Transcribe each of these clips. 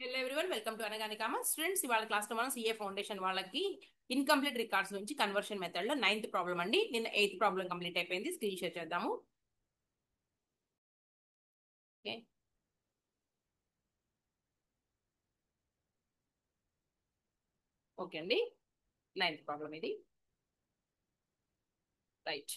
Hello everyone, welcome to Anagani commerce. Students, ఇవాళ class లో మనం సిఏ ఫౌండేషన్ వాళ్ళకి ఇన్కంప్లీట్ రికార్డ్స్ నుంచి కన్వర్షన్ మెథడ్ లో 9th ప్రాబ్లం అండి. నిన్న 8th ప్రాబ్లం కంప్లీట్ అయిపోయింది. స్క్రీన్ షేర్ చేద్దాము. ఓకే ఓకే అండి, 9th ప్రాబ్లం ఇది. Right.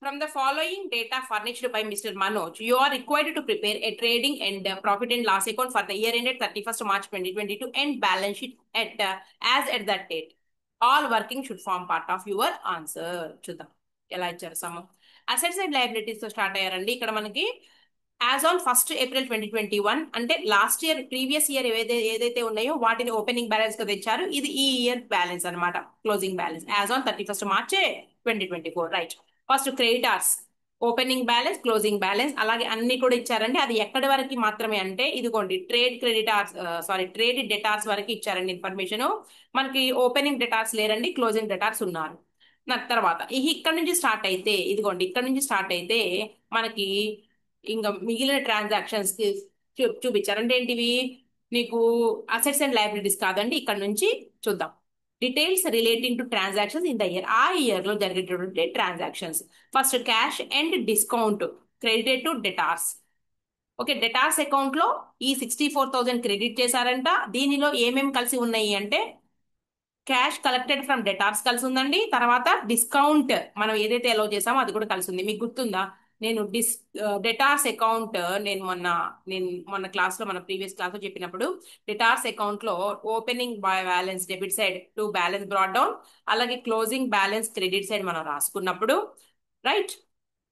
From the following data furnished by Mr. Manoj, you are required to prepare a trading and profit and loss account for the year ended 31st March 2022 and balance sheet as at that date. All working should form part of your answer. చూద్దాం ఎలా ఇచ్చారు some. Assets and liabilities తో start అయ్యారండి. ఇక్కడ మనకి as on 1st April 2021 అంటే last year previous year ఏదైతే ఉన్నాయో వాటిని ఓపెనింగ్ బ్యాలెన్స్ గా తెచ్చారు. ఇది ఈ ఇయర్ బ్యాలెన్స్ అనమాట, closing balance as on 31st March 2024. Right. First creditors opening balance, closing balance అలాగే అన్ని కూడా ఇచ్చారండి. అది ఎక్కడి వరకు మాత్రమే అంటే ఇదిగోండి ట్రేడ్ క్రెడిటార్స్, ట్రేడ్ డెటార్స్ వరకు ఇచ్చారండి ఇన్ఫర్మేషన్. మనకి ఓపెనింగ్ డెటార్స్ లేరండి, క్లోజింగ్ డెటార్స్ ఉన్నారు. నాకు తర్వాత ఇక్కడ నుంచి స్టార్ట్ అయితే ఇదిగోండి ఇక్కడ నుంచి స్టార్ట్ అయితే మనకి ఇంకా మిగిలిన ట్రాన్సాక్షన్స్ కి చూపించారు. అంటే ఏంటివి? నీకు అసెట్స్ అండ్ లయబిలిటీస్ కాదండి. ఇక్కడ నుంచి చూద్దాం details relating to transactions in the year. ఆ ఇయర్ లో జరిగేటటువంటి transactions. First cash and discount credited to debtors. Okay, debtors account లో ఈ 64,000 క్రెడిట్ చేశారంట. దీనిలో ఏమేమి కలిసి ఉన్నాయి అంటే క్యాష్ కలెక్టెడ్ ఫ్రమ్ డెటార్స్ కలిసి ఉందండి. తర్వాత డిస్కౌంట్ మనం ఏదైతే అలౌ చేసామో అది కూడా కలిసి ఉంది. మీకు గుర్తుందా? నేను డెటార్స్ అకౌంట్ నేను మొన్న క్లాస్ లో మన ప్రీవియస్ క్లాస్ లో చెప్పినప్పుడు డెటార్స్ అకౌంట్ లో opening balance debit side to balance brought down, అలాగే క్లోజింగ్ బ్యాలెన్స్ క్రెడిట్ సైడ్ మనం రాసుకున్నప్పుడు రైట్.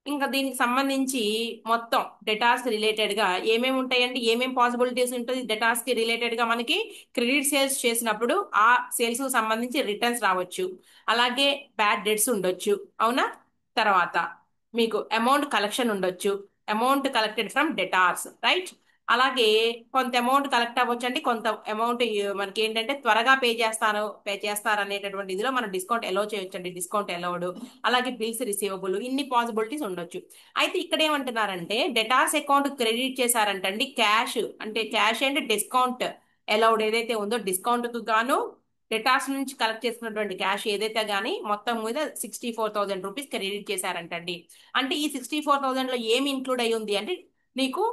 ఇంకా దీనికి సంబంధించి మొత్తం డెటాస్ రిలేటెడ్ గా ఏమేమి ఉంటాయండి, ఏమేమి పాసిబిలిటీస్ ఉంటుంది డెటాస్ కి రిలేటెడ్ గా మనకి క్రెడిట్ సేల్స్ చేసినప్పుడు ఆ సేల్స్ కు సంబంధించి రిటర్న్స్ రావచ్చు, అలాగే బ్యాడ్ డెట్స్ ఉండొచ్చు, అవునా? తర్వాత మీకు అమౌంట్ కలెక్షన్ ఉండొచ్చు, amount collected from debtors right. అలాగే కొంత అమౌంట్ కలెక్ట్ అవ్వచ్చు అండి, కొంత అమౌంట్ మనకి ఏంటంటే త్వరగా పే చేస్తారు అనేటటువంటి ఇదిలో మనం డిస్కౌంట్ ఎలో చేయొచ్చు అండి, డిస్కౌంట్ ఎలౌడ్. అలాగే బిల్స్ రిసీవబుల్, ఇన్ని పాసిబిలిటీస్ ఉండొచ్చు. అయితే ఇక్కడ ఏమంటున్నారంటే డెటార్స్ అకౌంట్ క్రెడిట్ చేశారంటండి క్యాష్, అంటే క్యాష్ అండ్ డిస్కౌంట్ అలౌడ్ ఏదైతే ఉందో డిస్కౌంట్ కు గాను డెటార్స్ నుంచి కలెక్ట్ చేసుకున్నటువంటి క్యాష్ ఏదైతే గానీ మొత్తం మీద 64,000 రూపీస్ క్రెడిట్ చేశారంటండి. అంటే ఈ 64,000 లో ఏమి ఇంక్లూడ్ అయి ఉంది అంటే నీకు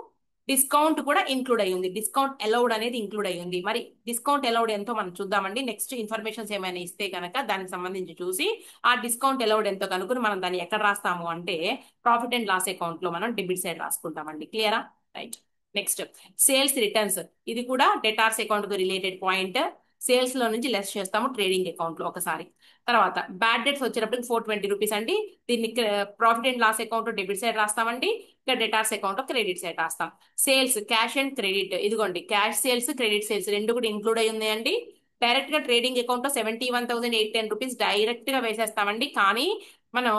డిస్కౌంట్ కూడా ఇంక్లూడ్ అయ్యి ఉంది, డిస్కౌంట్ అలౌడ్ అనేది ఇంక్లూడ్ అయ్యి ఉంది. మరి డిస్కౌంట్ అలౌడ్ ఎంతో మనం చూద్దామండి. నెక్స్ట్ ఇన్ఫర్మేషన్స్ ఏమైనా ఇస్తే కనుక దానికి సంబంధించి చూసి ఆ డిస్కౌంట్ అలౌడ్ ఎంతో కనుక్కుని మనం దాన్ని ఎక్కడ రాస్తాము అంటే ప్రాఫిట్ అండ్ లాస్ అకౌంట్ లో మనం డెబిట్ సైడ్ రాసుకుంటామండి. క్లియరా? రైట్. నెక్స్ట్ సేల్స్ రిటర్న్స్, ఇది కూడా డెటార్స్ అకౌంట్ కు రిలేటెడ్ పాయింట్. సేల్స్ లో నుంచి లెస్ చేస్తాము ట్రేడింగ్ అకౌంట్ లో ఒకసారి. తర్వాత బ్యాడ్ డెట్స్ వచ్చేటప్పటికి 420 అండి. దీన్ని profit and loss account debit side రాస్తామండి, ఇక్కడ డెటార్స్ అకౌంట్ క్రెడిట్ సైడ్ రాస్తాం. సేల్స్ క్యాష్ అండ్ క్రెడిట్, ఇదిగోండి క్యాష్ సేల్స్ క్రెడిట్ సేల్స్ రెండు కూడా ఇంక్లూడ్ అయి ఉన్నాయండి. డైరెక్ట్ గా ట్రేడింగ్ అకౌంట్ లో 71,810 రూపీస్ డైరెక్ట్ గా వేసేస్తామండి. కానీ మనం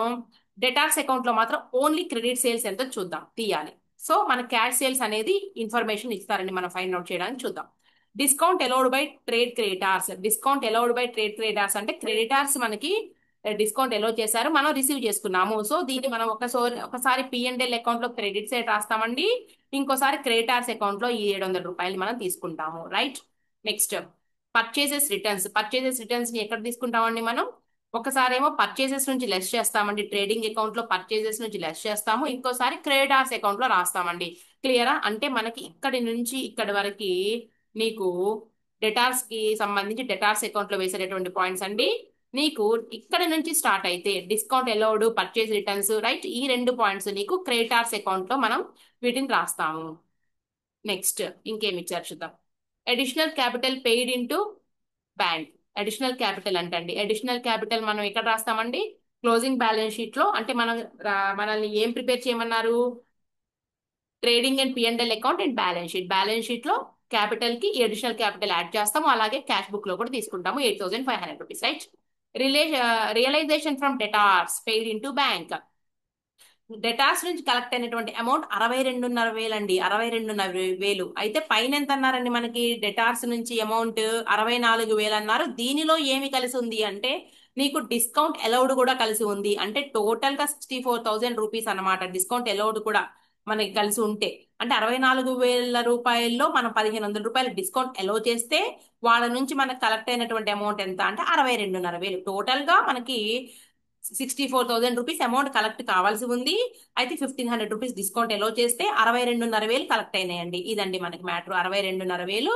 డెటార్స్ అకౌంట్ లో మాత్రం ఓన్లీ క్రెడిట్ సేల్స్ ఎంతో చూద్దాం, తీయాలి. సో మన క్యాష్ సేల్స్ అనేది ఇన్ఫర్మేషన్ ఇస్తారండి, మనం ఫైండ్ అవుట్ చేయడానికి చూద్దాం. Discount allowed by trade creditors, discount allowed by trade creditors అంటే క్రెడిటార్స్ మనకి డిస్కౌంట్ ఎలో చేశారు, మనం రిసీవ్ చేసుకున్నాము. సో దీన్ని మనం ఒకసారి పిఎన్ఎల్ అకౌంట్ లో క్రెడిట్ సైడ్ రాస్తామండి, ఇంకోసారి క్రెడిటార్స్ అకౌంట్ లో ఈ 700 రూపాయలు మనం తీసుకుంటాము. రైట్. నెక్స్ట్ పర్చేసెస్ రిటర్న్స్ ని ఎక్కడ తీసుకుంటామండి మనం? ఒకసారి ఏమో పర్చేసెస్ నుంచి లెస్ చేస్తామండి, ట్రేడింగ్ అకౌంట్ లో పర్చేసెస్ నుంచి లెస్ చేస్తాము, ఇంకోసారి క్రెడిటార్స్ అకౌంట్ లో రాస్తామండి. క్లియరా? అంటే మనకి ఇక్కడి నుంచి ఇక్కడి వరకు నీకు డెటార్స్ కి సంబంధించి డెటార్స్ అకౌంట్ లో వేసేటటువంటి పాయింట్స్ అండి. నీకు ఇక్కడ నుంచి స్టార్ట్ అయితే discount allowed, purchase returns right, ఈ రెండు పాయింట్స్ నీకు క్రెడిటార్స్ అకౌంట్ లో మనం వీటిని రాస్తాము. నెక్స్ట్ ఇంకేమి ఇచ్చారు చూద్దాం. Additional capital paid into bank. Additional capital అంటండి, అడిషనల్ క్యాపిటల్ మనం ఎక్కడ రాస్తామండి? క్లోజింగ్ బ్యాలెన్స్ షీట్ లో. అంటే మనం మనల్ని ఏం ప్రిపేర్ చేయమన్నారు? Trading and PNL account and balance sheet లో క్యాపిటల్ కి అడిషనల్ క్యాపిటల్ యాడ్ చేస్తాము, అలాగే క్యాష్ బుక్ లో కూడా తీసుకుంటాము 8,500 rupees right. Realisation from debtors paid into bank. Debtors నుంచి కలెక్ట్ అయినటువంటి అమౌంట్ 62,500 అండి, 62,500. అయితే పైన ఎంత అన్నారండి మనకి? డెటార్స్ నుంచి అమౌంట్ 64,000 అన్నారు. దీనిలో ఏమి కలిసి ఉంది అంటే నీకు డిస్కౌంట్ అలౌడ్ కూడా కలిసి ఉంది. అంటే టోటల్ గా 64,000 రూపీస్ అన్నమాట. డిస్కౌంట్ అలౌడ్ కూడా మనకి కలిసి ఉంటే, అంటే 64,000 రూపాయల్లో మనం 1,500 రూపాయలు డిస్కౌంట్ అలౌ చేస్తే వాళ్ళ నుంచి మనకు కలెక్ట్ అయినటువంటి అమౌంట్ ఎంత అంటే 62,500. టోటల్ గా మనకి 64,000 రూపీస్ అమౌంట్ కలెక్ట్ కావాల్సి ఉంది. అయితే 1,500 రూపీస్ డిస్కౌంట్ అలౌ చేస్తే 62,500 కలెక్ట్ అయినాయండి. ఇదండి మనకి matter. 62,500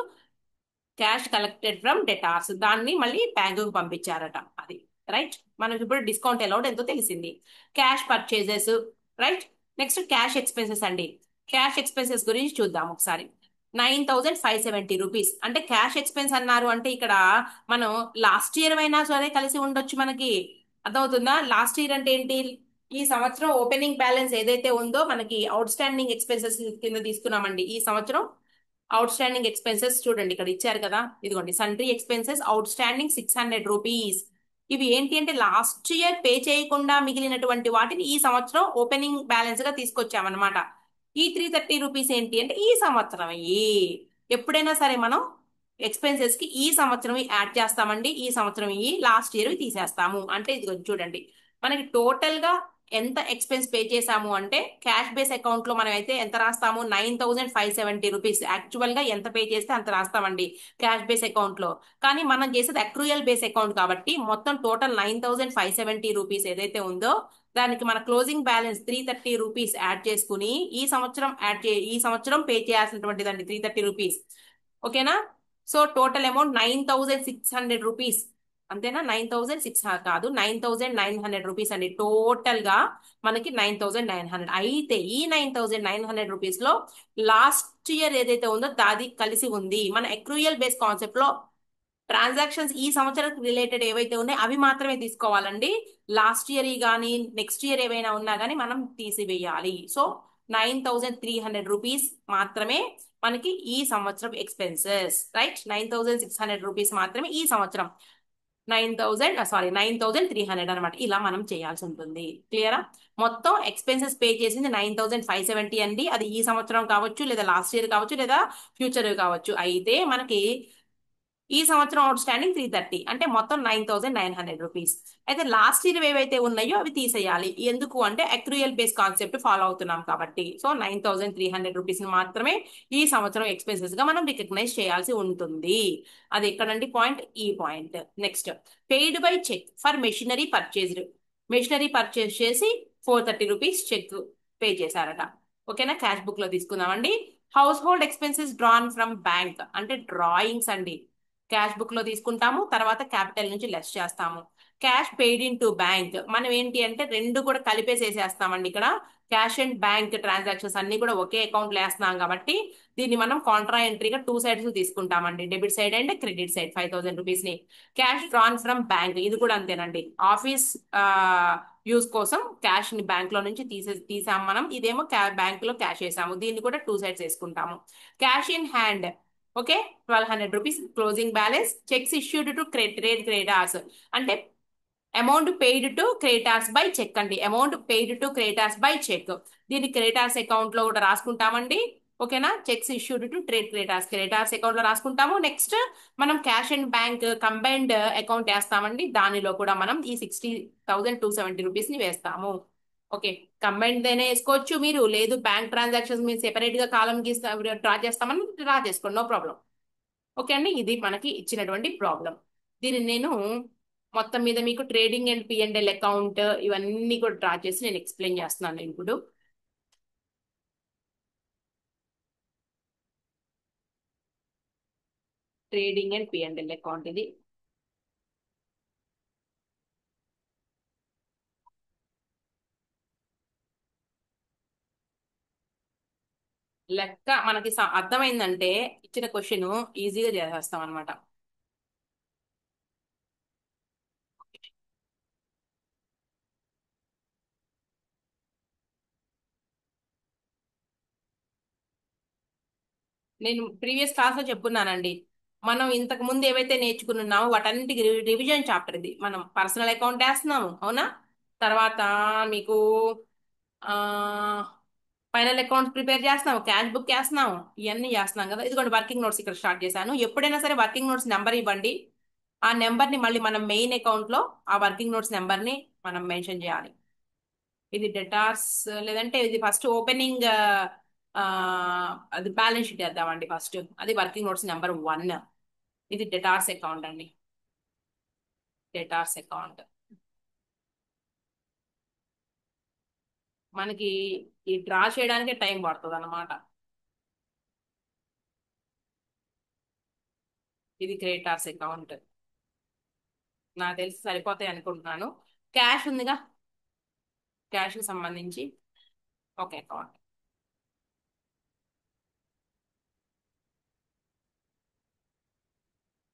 cash collected from debtors, దాన్ని మళ్ళీ బ్యాంకుకు పంపించారట. అది రైట్. మనకి ఇప్పుడు డిస్కౌంట్ అలౌడ్ ఎంతో తెలిసింది. Cash purchases, right. Next cash expenses అండి. క్యాష్ ఎక్స్పెన్సెస్ గురించి చూద్దాం ఒకసారి. 9,570 రూపీస్ అంటే క్యాష్ ఎక్స్పెన్స్ అన్నారు అంటే ఇక్కడ మనం లాస్ట్ ఇయర్ అయినా సరే కలిసి ఉండొచ్చు మనకి. అర్థమవుతుందా? లాస్ట్ ఇయర్ అంటే ఏంటి? ఈ సంవత్సరం ఓపెనింగ్ బ్యాలెన్స్ ఏదైతే ఉందో మనకి అవుట్ స్టాండింగ్ ఎక్స్పెన్సెస్ కింద తీసుకున్నామండి. ఈ సంవత్సరం అవుట్ స్టాండింగ్ ఎక్స్పెన్సెస్ చూడండి ఇక్కడ ఇచ్చారు కదా, ఇదిగోండి. సన్రీ ఎక్స్పెన్సెస్ అవుట్ స్టాండింగ్ 600 రూపీస్. ఇవి ఏంటి అంటే లాస్ట్ ఇయర్ పే చేయకుండా మిగిలినటువంటి వాటిని ఈ సంవత్సరం ఓపెనింగ్ బ్యాలెన్స్ గా తీసుకొచ్చామన్నమాట. ఈ 330 రూపీస్ ఏంటి అంటే ఈ సంవత్సరం ఎప్పుడైనా సరే మనం ఎక్స్పెన్సెస్ కి ఈ సంవత్సరం యాడ్ చేస్తామండి. ఈ సంవత్సరం లాస్ట్ ఇయర్ తీసేస్తాము. అంటే ఇది చూడండి, మనకి టోటల్ గా ఎంత ఎక్స్పెన్స్ పే చేసాము అంటే క్యాష్ బేస్ అకౌంట్ లో మనం అయితే ఎంత రాస్తాము? 9,570 రూపీస్. యాక్చువల్ గా ఎంత పే చేస్తే అంత రాస్తామండి క్యాష్ బేస్ అకౌంట్ లో. కానీ మనం చేసేది అక్రూయల్ బేస్ అకౌంట్ కాబట్టి మొత్తం టోటల్ 9,570 రూపీస్ ఏదైతే ఉందో దానికి మన క్లోజింగ్ బ్యాలెన్స్ 330 రూపీస్ యాడ్ చేసుకుని ఈ సంవత్సరం పే చేయాల్సినటువంటిదండి 330 రూపీస్. ఓకేనా? So total amount 9,600 rupees. అంతేనా? 9,600 కాదు, 9,900 రూపీస్ అండి. టోటల్ గా మనకి 9,900. అయితే ఈ 9,900 రూపీస్ లో లాస్ట్ ఇయర్ ఏదైతే ఉందో దాది కలిసి ఉంది. మన అక్రూయల్ బేస్ కాన్సెప్ట్ లో ట్రాన్సాక్షన్స్ ఈ సంవత్సరం రిలేటెడ్ ఏవైతే ఉన్నాయో అవి మాత్రమే తీసుకోవాలండి. లాస్ట్ ఇయర్ కానీ నెక్స్ట్ ఇయర్ ఏవైనా ఉన్నా కానీ మనం తీసివేయాలి. సో 9,300 రూపీస్ మాత్రమే మనకి ఈ సంవత్సరం ఎక్స్పెన్సెస్, రైట్. 9,600 రూపీస్ మాత్రమే ఈ సంవత్సరం. 9,300 అనమాట. ఇలా మనం చేయాల్సి ఉంటుంది. క్లియరా? మొత్తం ఎక్స్పెన్సెస్ పే చేసింది 9,570 అండి. అది ఈ సంవత్సరం కావచ్చు, లేదా లాస్ట్ ఇయర్ కావచ్చు, లేదా ఫ్యూచర్ కావచ్చు. అయితే మనకి ఈ సంవత్సరం అవుట్ స్టాండింగ్ 330 అంటే మొత్తం 9,900 రూపీస్. అయితే లాస్ట్ ఇయర్ ఏవైతే ఉన్నాయో అవి తీసేయాలి. ఎందుకు అంటే అక్రూయల్ బేస్ కాన్సెప్ట్ ఫాలో అవుతున్నాం కాబట్టి. సో 9,300 రూపీస్ మాత్రమే ఈ సంవత్సరం ఎక్స్పెన్సెస్ గా మనం రికగ్నైజ్ చేయాల్సి ఉంటుంది. అది ఎక్కడండి పాయింట్? ఈ point. Next, paid by cheque for machinery purchased. Machinery purchase చేసి 430 రూపీస్ చెక్ పే చేశారట. ఓకేనా? క్యాష్ బుక్ లో తీసుకుందామండి. Household expenses drawn from bank అంటే డ్రాయింగ్స్ అండి. క్యాష్ బుక్ లో తీసుకుంటాము, తర్వాత క్యాపిటల్ నుంచి లెస్ చేస్తాము. Cash paid in to bank మనం ఏంటి అంటే రెండు కూడా కలిపేసేసేస్తామండి. ఇక్కడ క్యాష్ అండ్ బ్యాంక్ ట్రాన్సాక్షన్స్ అన్ని కూడా ఒకే అకౌంట్ లో వేస్తున్నాం కాబట్టి దీన్ని మనం కాంట్రా ఎంట్రీగా 2 సైడ్స్ తీసుకుంటామండి. Debit side and credit side. 5,000 rupees ని క్యాష్ డ్రాన్ ఫ్రమ్ బ్యాంక్, ఇది కూడా అంతేనండి. ఆఫీస్ యూస్ కోసం క్యాష్ ని బ్యాంక్ లో నుంచి తీసాము మనం. ఇదేమో బ్యాంక్ లో క్యాష్ వేసాము. దీన్ని కూడా 2 సైడ్స్ వేసుకుంటాము. Cash in hand, okay, 1,200 rupees closing balance. Cheques issued to trade creditors అంటే amount paid to creditors by cheque అండి. Amount paid to creditors by cheque. దీన్ని క్రెడిటార్స్ అకౌంట్ లో కూడా రాసుకుంటామండి. ఓకేనా? Cheques issued to trade creditors account లో రాసుకుంటాము. Next మనం cash and bank combined account వేస్తామండి. దానిలో కూడా మనం ఈ 60,270 రూపీస్ ని వేస్తాము. ఓకే. కంబైన్డ్ అయినా వేసుకోవచ్చు మీరు, లేదు బ్యాంక్ ట్రాన్సాక్షన్స్ మీరు సెపరేట్ గా కాలం గీస్తా డ్రా చేస్తామని డ్రా చేసుకోండి, నో ప్రాబ్లం. ఓకే అండి, ఇది మనకి ఇచ్చినటువంటి ప్రాబ్లం. దీన్ని నేను మొత్తం మీద మీకు ట్రేడింగ్ అండ్ P&L అకౌంట్ ఇవన్నీ కూడా డ్రా చేసి నేను ఎక్స్ప్లెయిన్ చేస్తున్నాను ఇప్పుడు. ట్రేడింగ్ అండ్ P&L అకౌంట్ ఇది. లెక్క మనకి అర్థమైందంటే ఇచ్చిన క్వశ్చన్ ఈజీగా చేసేస్తాం అనమాట. నేను ప్రీవియస్ క్లాస్ లో చెప్పున్నానండి, మనం ఇంతకు ముందు ఏవైతే నేర్చుకున్నామో వాటన్నిటికి రివిజన్ చాప్టర్ ఇది. మనం పర్సనల్ అకౌంట్ వేస్తున్నాము, అవునా? తర్వాత మీకు ఫైనల్ అకౌంట్స్ ప్రిపేర్ చేస్తున్నాము, క్యాష్ బుక్ చేస్తున్నాము, ఇవన్నీ చేస్తున్నాం కదా. ఇదిగోండి వర్కింగ్ నోట్స్ ఇక్కడ స్టార్ట్ చేశాను. ఎప్పుడైనా సరే వర్కింగ్ నోట్స్ నెంబర్ ఇవ్వండి. ఆ నెంబర్ ని మళ్ళీ మనం మెయిన్ అకౌంట్ లో ఆ వర్కింగ్ నోట్స్ నెంబర్ ని మనం మెన్షన్ చేయాలి. ఇది డెటార్స్, లేదంటే ఇది ఫస్ట్ ఓపెనింగ్, అది బ్యాలెన్స్ షీట్ వేద్దామండి ఫస్ట్. అది వర్కింగ్ నోట్స్ నెంబర్ 1. ఇది డెటార్స్ అకౌంట్ అండి. డెటార్స్ అకౌంట్ మనకి ఈ డ్రా చేయడానికే టైం పడుతుంది అనమాట. ఇది క్రెడిటార్స్ అకౌంట్. నాకు తెలిసి సరిపోతాయి అనుకుంటున్నాను. క్యాష్ ఉందిగా, క్యాష్ కి సంబంధించి ఒక అకౌంట్.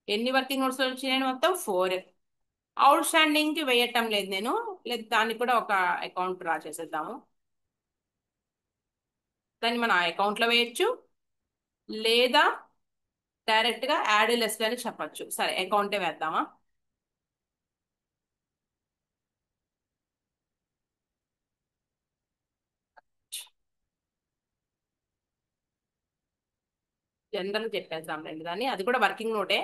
ఎన్ని వర్కింగ్ నోట్స్ వచ్చినాయి? మొత్తం 4. అవుట్ స్టాండింగ్ కి వేయటం లేదు నేను. లేదు, దాన్ని కూడా ఒక అకౌంట్ డ్రా చేసేద్దాము. దాన్ని మనం ఆ అకౌంట్ లో వేయచ్చు, లేదా డైరెక్ట్ గా యాడ్ లెస్ అని చెప్పొచ్చు. సరే, అకౌంటే వేద్దామా. జనరల్ చెప్పేద్దాం రండి దాన్ని. అది కూడా వర్కింగ్ నోటే.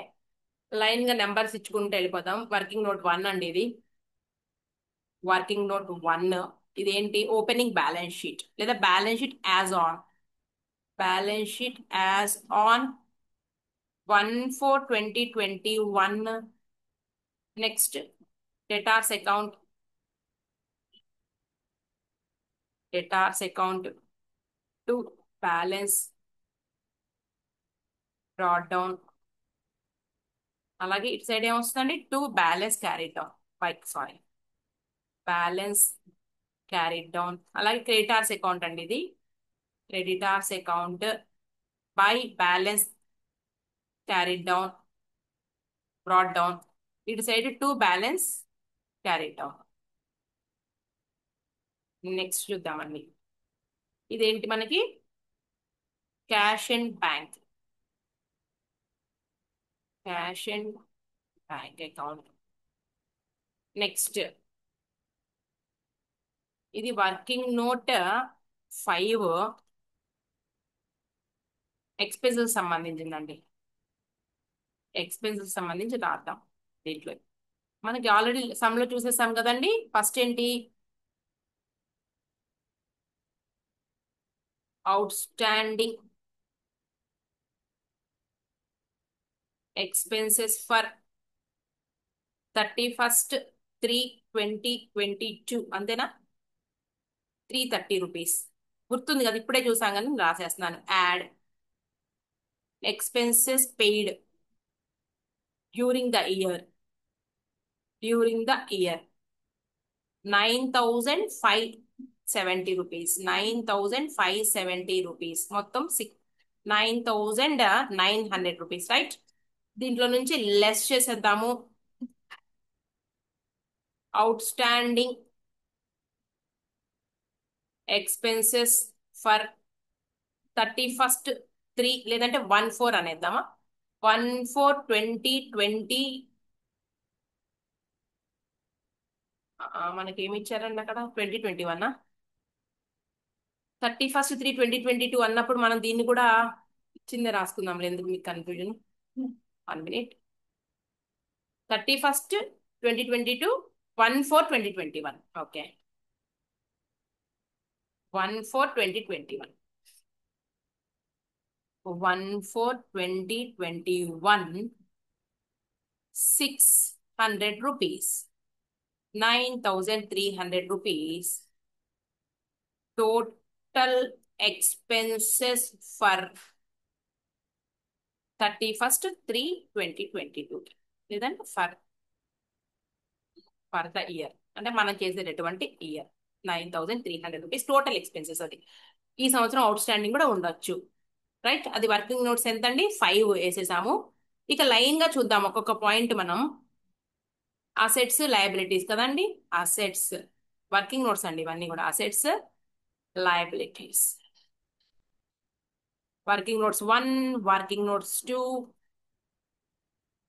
లైన్ గా నెంబర్స్ ఇచ్చుకుంటూ వెళ్ళిపోతాం. వర్కింగ్ నోట్ 1 అండి ఇది. Working note 1. ఇదేంటి? ఓపెనింగ్ బ్యాలెన్స్ షీట్ లేదా balance sheet as on. Balance sheet as on 1/4/2021. Next, debtors account. Debtors account to balance brought down. అలాగే ఇటు సైడ్ ఏమొస్తుందండి? To balance carry down. పైకి, సారీ, బ్యాలెన్స్ క్యారీ డౌన్. అలాగే creditors account అండి ఇది. Creditors account by balance carry down brought down. ఇటు side to balance carry down. Next చూద్దామండి. ఇదేంటి మనకి? Cash and bank. Cash and bank account. Next, ఇది working note 5 expenses సంబంధించిందండి. Expenses సంబంధించి రాద్దాం దీంట్లో. మనకి ఆల్రెడీ సమ్ లో చూసేసాం కదండి. ఫస్ట్ ఏంటి? Outstanding expenses for 31/3/2022. అంతేనా? 330 రూపీస్. గుర్తుంది కదా, ఇప్పుడే చూసాం కానీ రాసేస్తున్నాను. Add expenses paid during the year. During the year 9,570 rupees. 9,570 rupees. మొత్తం 9,900 రూపీస్, రైట్? దీంట్లో నుంచి లెస్ చేసేద్దాము. అవుట్ స్టాండింగ్ ఎక్స్పెన్సెస్ ఫర్ 31/3, లేదంటే 1/4 అనేద్దామా. 1/4/2020. మనకి ఏమి ఇచ్చారండి అక్కడ? 2021. 31/3/2022 అన్నప్పుడు మనం దీన్ని కూడా ఇచ్చిందే రాసుకుందాం. ఎందుకు మీకు confusion? 1 minute. 31/2022, 1/4/2021. Okay, 1/4/2021. 1/4/2021, 600 rupees. 9,300 rupees. Total expenses for 31/3/2022, లేదంటే ఫర్ ద ఇయర్, అంటే మనం చేసేటటువంటి ఇయర్. 9,300 rupees total expenses. అది ఈ సంవత్సరం అవుట్ స్టాండింగ్ కూడా ఉండొచ్చు, రైట్? అది వర్కింగ్ నోట్స్ ఎంత అండి? 5 వేసేసాము. ఇక లైన్ గా చూద్దాం ఒక్కొక్క పాయింట్ మనం. అసెట్స్, లయబిలిటీస్ కదండి. అసెట్స్, వర్కింగ్ నోట్స్ అండి ఇవన్నీ కూడా. Assets, liabilities. Working notes 1, working notes 2.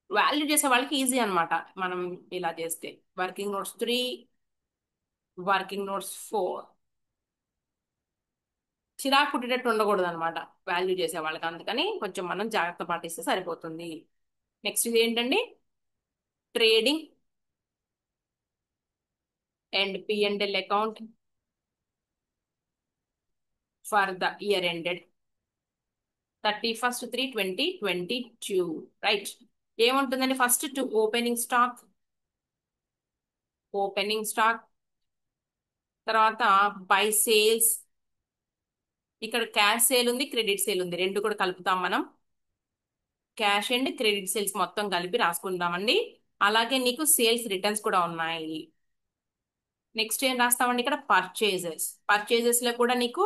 Value చేసే వాళ్ళకి ఈజీ అన్నమాట మనం ఇలా చేస్తే. Working notes 3, working notes 4. చిరాకు పుట్టేటట్టు ఉండకూడదు అనమాట వాల్యూ చేసే వాళ్ళకి. అందుకని కొంచెం మనం జాగ్రత్త పాటిస్తే సరిపోతుంది. నెక్స్ట్ ఇది ఏంటండి? trading and P&L account for the year ended 31st 3/20/22, right. ఏముంటుందండి ఫస్ట్ టు ఓపెనింగ్ స్టాక్ తర్వాత బై సేల్స్. ఇక్కడ క్యాష్ సేల్ ఉంది, క్రెడిట్ సేల్ ఉంది, రెండు కూడా కలుపుతాం మనం. క్యాష్ అండ్ క్రెడిట్ సేల్స్ మొత్తం కలిపి రాసుకుందామండి. అలాగే నీకు సేల్స్ రిటర్న్స్ కూడా ఉన్నాయి. నెక్స్ట్ ఏం రాస్తామండి ఇక్కడ పర్చేజెస్ లో కూడా నీకు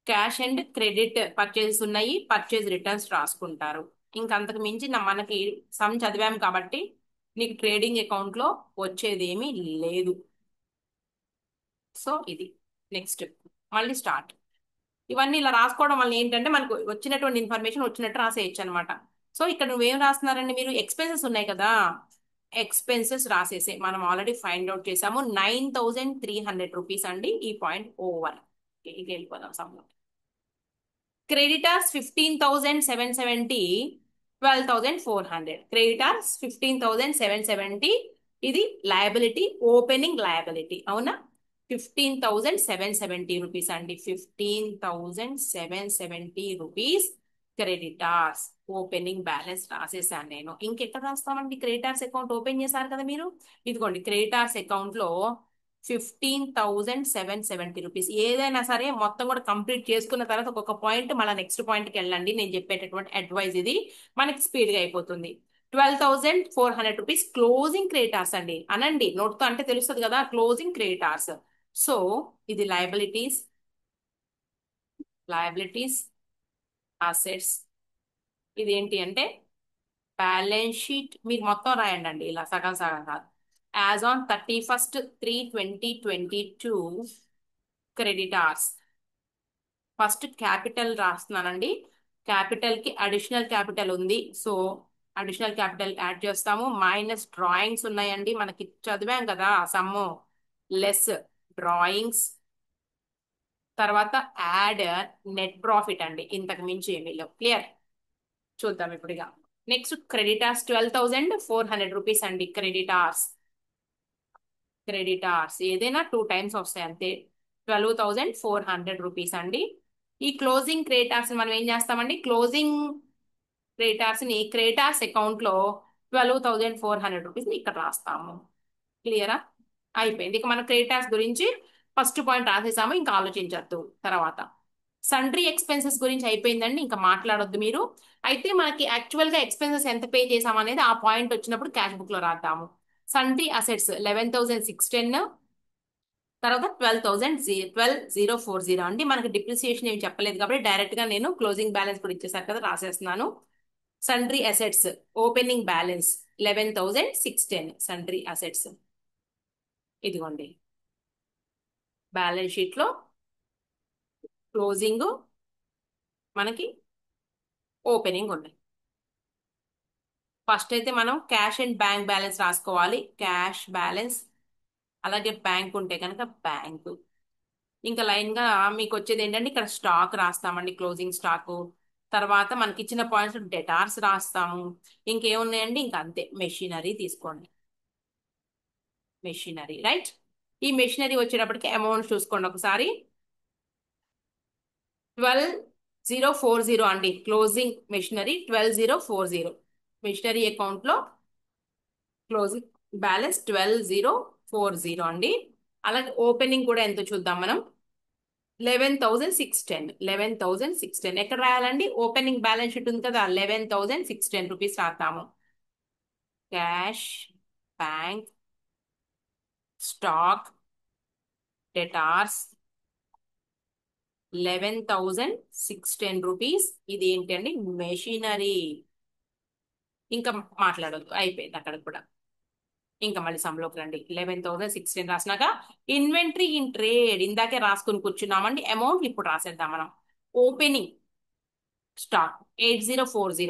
క్యాష్ అండ్ క్రెడిట్ పర్చేజెస్ ఉన్నాయి, పర్చేజ్ రిటర్న్స్ రాసుకుంటారు. ఇంకంతకు మించి మనకి సమ్ చదివాం కాబట్టి నీకు ట్రేడింగ్ అకౌంట్ లో వచ్చేది ఏమీ లేదు. సో ఇది నెక్స్ట్ మళ్ళీ స్టార్ట్. ఇవన్నీ ఇలా రాసుకోవడం వల్ల ఏంటంటే మనకు వచ్చినటువంటి ఇన్ఫర్మేషన్ వచ్చినట్టు రాసేయచ్చు అనమాట. సో ఇక్కడ నువ్వేం రాస్తున్నారండి, మీరు ఎక్స్పెన్సెస్ ఉన్నాయి కదా, ఎక్స్పెన్సెస్ రాసేసే. మనం ఆల్రెడీ ఫైండ్ అవుట్ చేసాము 9300 రూపీస్ అండి. ఈ పాయింట్ ఓవర్. ఇక వెళ్ళిపోదాం సమ్లో. క్రెడిటర్స్ 15,770, 12,400. క్రెడిటర్స్ 15,770, ఇది లయబిలిటీ, ఓపెనింగ్ లయబిలిటీ, అవునా. 15,770 రూపీస్ అండి. 15,770 రూపీస్ క్రెడిటార్స్. ఓపెనింగ్ బ్యాలెన్స్ రాసేసాను నేను. ఇంకెక్కడ రాస్తామండి, క్రెడిటార్స్ అకౌంట్ ఓపెన్ చేశారు కదా మీరు, ఇదిగోండి క్రెడిటార్స్ అకౌంట్ లో 15,770 రూపీస్. ఏదైనా సరే మొత్తం కూడా కంప్లీట్ చేసుకున్న తర్వాత ఒక్కొక్క పాయింట్ మళ్ళీ నెక్స్ట్ పాయింట్కి వెళ్ళండి. నేను చెప్పేటటువంటి అడ్వైజ్ ఇది, మనకి స్పీడ్గా అయిపోతుంది. 12,400 రూపీస్ క్లోజింగ్ క్రెడిటార్స్ అండి. అనండి నోట్తో అంటే తెలుస్తుంది కదా, క్లోజింగ్ క్రెడిటార్స్. సో ఇది లయబిలిటీస్ అసెట్స్. ఇది ఏంటి అంటే బ్యాలెన్స్ షీట్. మీరు మొత్తం రాయండి అండి, ఇలా సగం సగం కాదు. As on 31st 3/20/22 creditors. First capital రాస్తున్నానండి. క్యాపిటల్ కి అడిషనల్ క్యాపిటల్ ఉంది, సో అడిషనల్ క్యాపిటల్ యాడ్ చేస్తాము. మైనస్ డ్రాయింగ్స్ ఉన్నాయండి, మనకి చదివాం కదా సమ్ము. Less drawings. తర్వాత యాడ్ నెట్ ప్రాఫిట్ అండి. ఇంతకు మించి ఏమీ లేవు. క్లియర్. చూద్దాం ఇప్పుడు ఇక. నెక్స్ట్ క్రెడిటార్స్ 12,400 రూపీస్ అండి. క్రెడిటార్స్ ఏదైనా 2 టైమ్స్ వస్తాయి అంతే. 12,400 రూపీస్ అండి. ఈ క్లోజింగ్ క్రెడిటార్స్ మనం ఏం చేస్తామండి, క్లోజింగ్ క్రెడిటార్స్ ని క్రెడిటార్స్ అకౌంట్ లో 12,400 రూపీస్ ఇక్కడ రాస్తాము. క్లియరా. అయిపోయింది. ఇక మన క్రెడిటార్స్ గురించి ఫస్ట్ పాయింట్ రాసేసాము, ఇంకా ఆలోచించద్దు. తర్వాత సండ్రీ ఎక్స్పెన్సెస్ గురించి అయిపోయిందండి, ఇంకా మాట్లాడొద్దు మీరు. అయితే మనకి యాక్చువల్ గా ఎక్స్పెన్సెస్ ఎంత పే చేసాం అనేది ఆ పాయింట్ వచ్చినప్పుడు క్యాష్ బుక్ లో రాద్దాము. సండ్రీ అసెట్స్ 11,610, తర్వాత 12,040 అండి. మనకి డిప్రిసియేషన్ ఏమి చెప్పలేదు కాబట్టి డైరెక్ట్ గా నేను క్లోజింగ్ బ్యాలెన్స్ కూడా ఇచ్చేసారు కదా రాసేస్తున్నాను. Sundry assets opening balance 11,610 sundry assets. ఇదిగోండి బ్యాలెన్స్ షీట్ లో క్లోజింగ్, మనకి ఓపెనింగ్ ఉన్నాయి. ఫస్ట్ అయితే మనం క్యాష్ అండ్ బ్యాంక్ బ్యాలెన్స్ రాసుకోవాలి. క్యాష్ బ్యాలెన్స్, అలాగే బ్యాంక్ ఉంటే కనుక బ్యాంకు. ఇంకా లైన్ గా మీకు వచ్చేది ఏంటంటే ఇక్కడ స్టాక్ రాస్తామండి, క్లోజింగ్ స్టాక్. తర్వాత మనకి ఇచ్చిన పాయింట్స్ డెటార్స్ రాస్తాము. ఇంకేమున్నాయండి, ఇంకా అంతే. మెషినరీ తీసుకోండి, మెషినరీ, రైట్. ఈ మెషినరీ వచ్చేటప్పటికి అమౌంట్ చూసుకోండి ఒకసారి. 12,040 అండి. Closing machinery 12,040. మెషినరీ అకౌంట్ లో క్లోజింగ్ బ్యాలెన్స్ 12,040 అండి. అలాగే ఓపెనింగ్ కూడా ఎంతో చూద్దాం మనం. 11,610. ఎక్కడ రాయాలండి, ఓపెనింగ్ బ్యాలెన్స్ షీట్ ఉంది కదా, 11,610 రూపీస్ రాస్తాము. Cash, bank, stock, debtors 11,610 rupees. ఇది ఏంటండి, మెషినరీ. ఇంకా మాట్లాడొద్దు, అయిపోయింది అక్కడ కూడా. ఇంకా మళ్ళీ సమ్లోకి రండి. 11,610 రాసినాక ఇన్వెంటరీ ఇన్ ట్రేడ్ ఇందాకే రాసుకుని కూర్చున్నామండి. అమౌంట్ ఇప్పుడు రాసేద్దాం మనం. Opening stock 8040,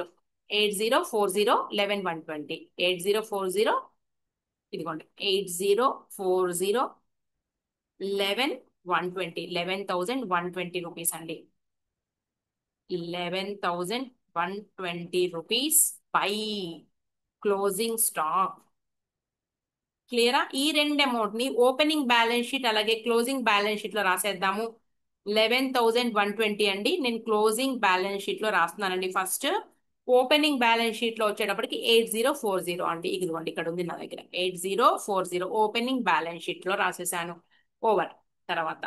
8040, 11,120, 8040. ఇదిగోండి 8040, 11,120, 11,120 రూపీస్ అండి. 11,120 రూపీస్ బై క్లోజింగ్ స్టాక్. క్లియరా? ఈ రెండు అమౌంట్ ని ఓపెనింగ్ బ్యాలెన్స్ షీట్ అలాగే క్లోజింగ్ బ్యాలెన్స్ షీట్ లో రాసేద్దాము. 11,120 అండి. నేను క్లోజింగ్ బ్యాలెన్స్ షీట్ లో రాస్తున్నానండి. ఫస్ట్ ఓపెనింగ్ బ్యాలెన్స్ షీట్ లో వచ్చేటప్పటికి 8040 అండి. ఇదిగోండి ఇక్కడ ఉంది నా దగ్గర 8040 ఓపెనింగ్ బ్యాలెన్స్ షీట్ లో రాసేసాను. ఓవర్. తర్వాత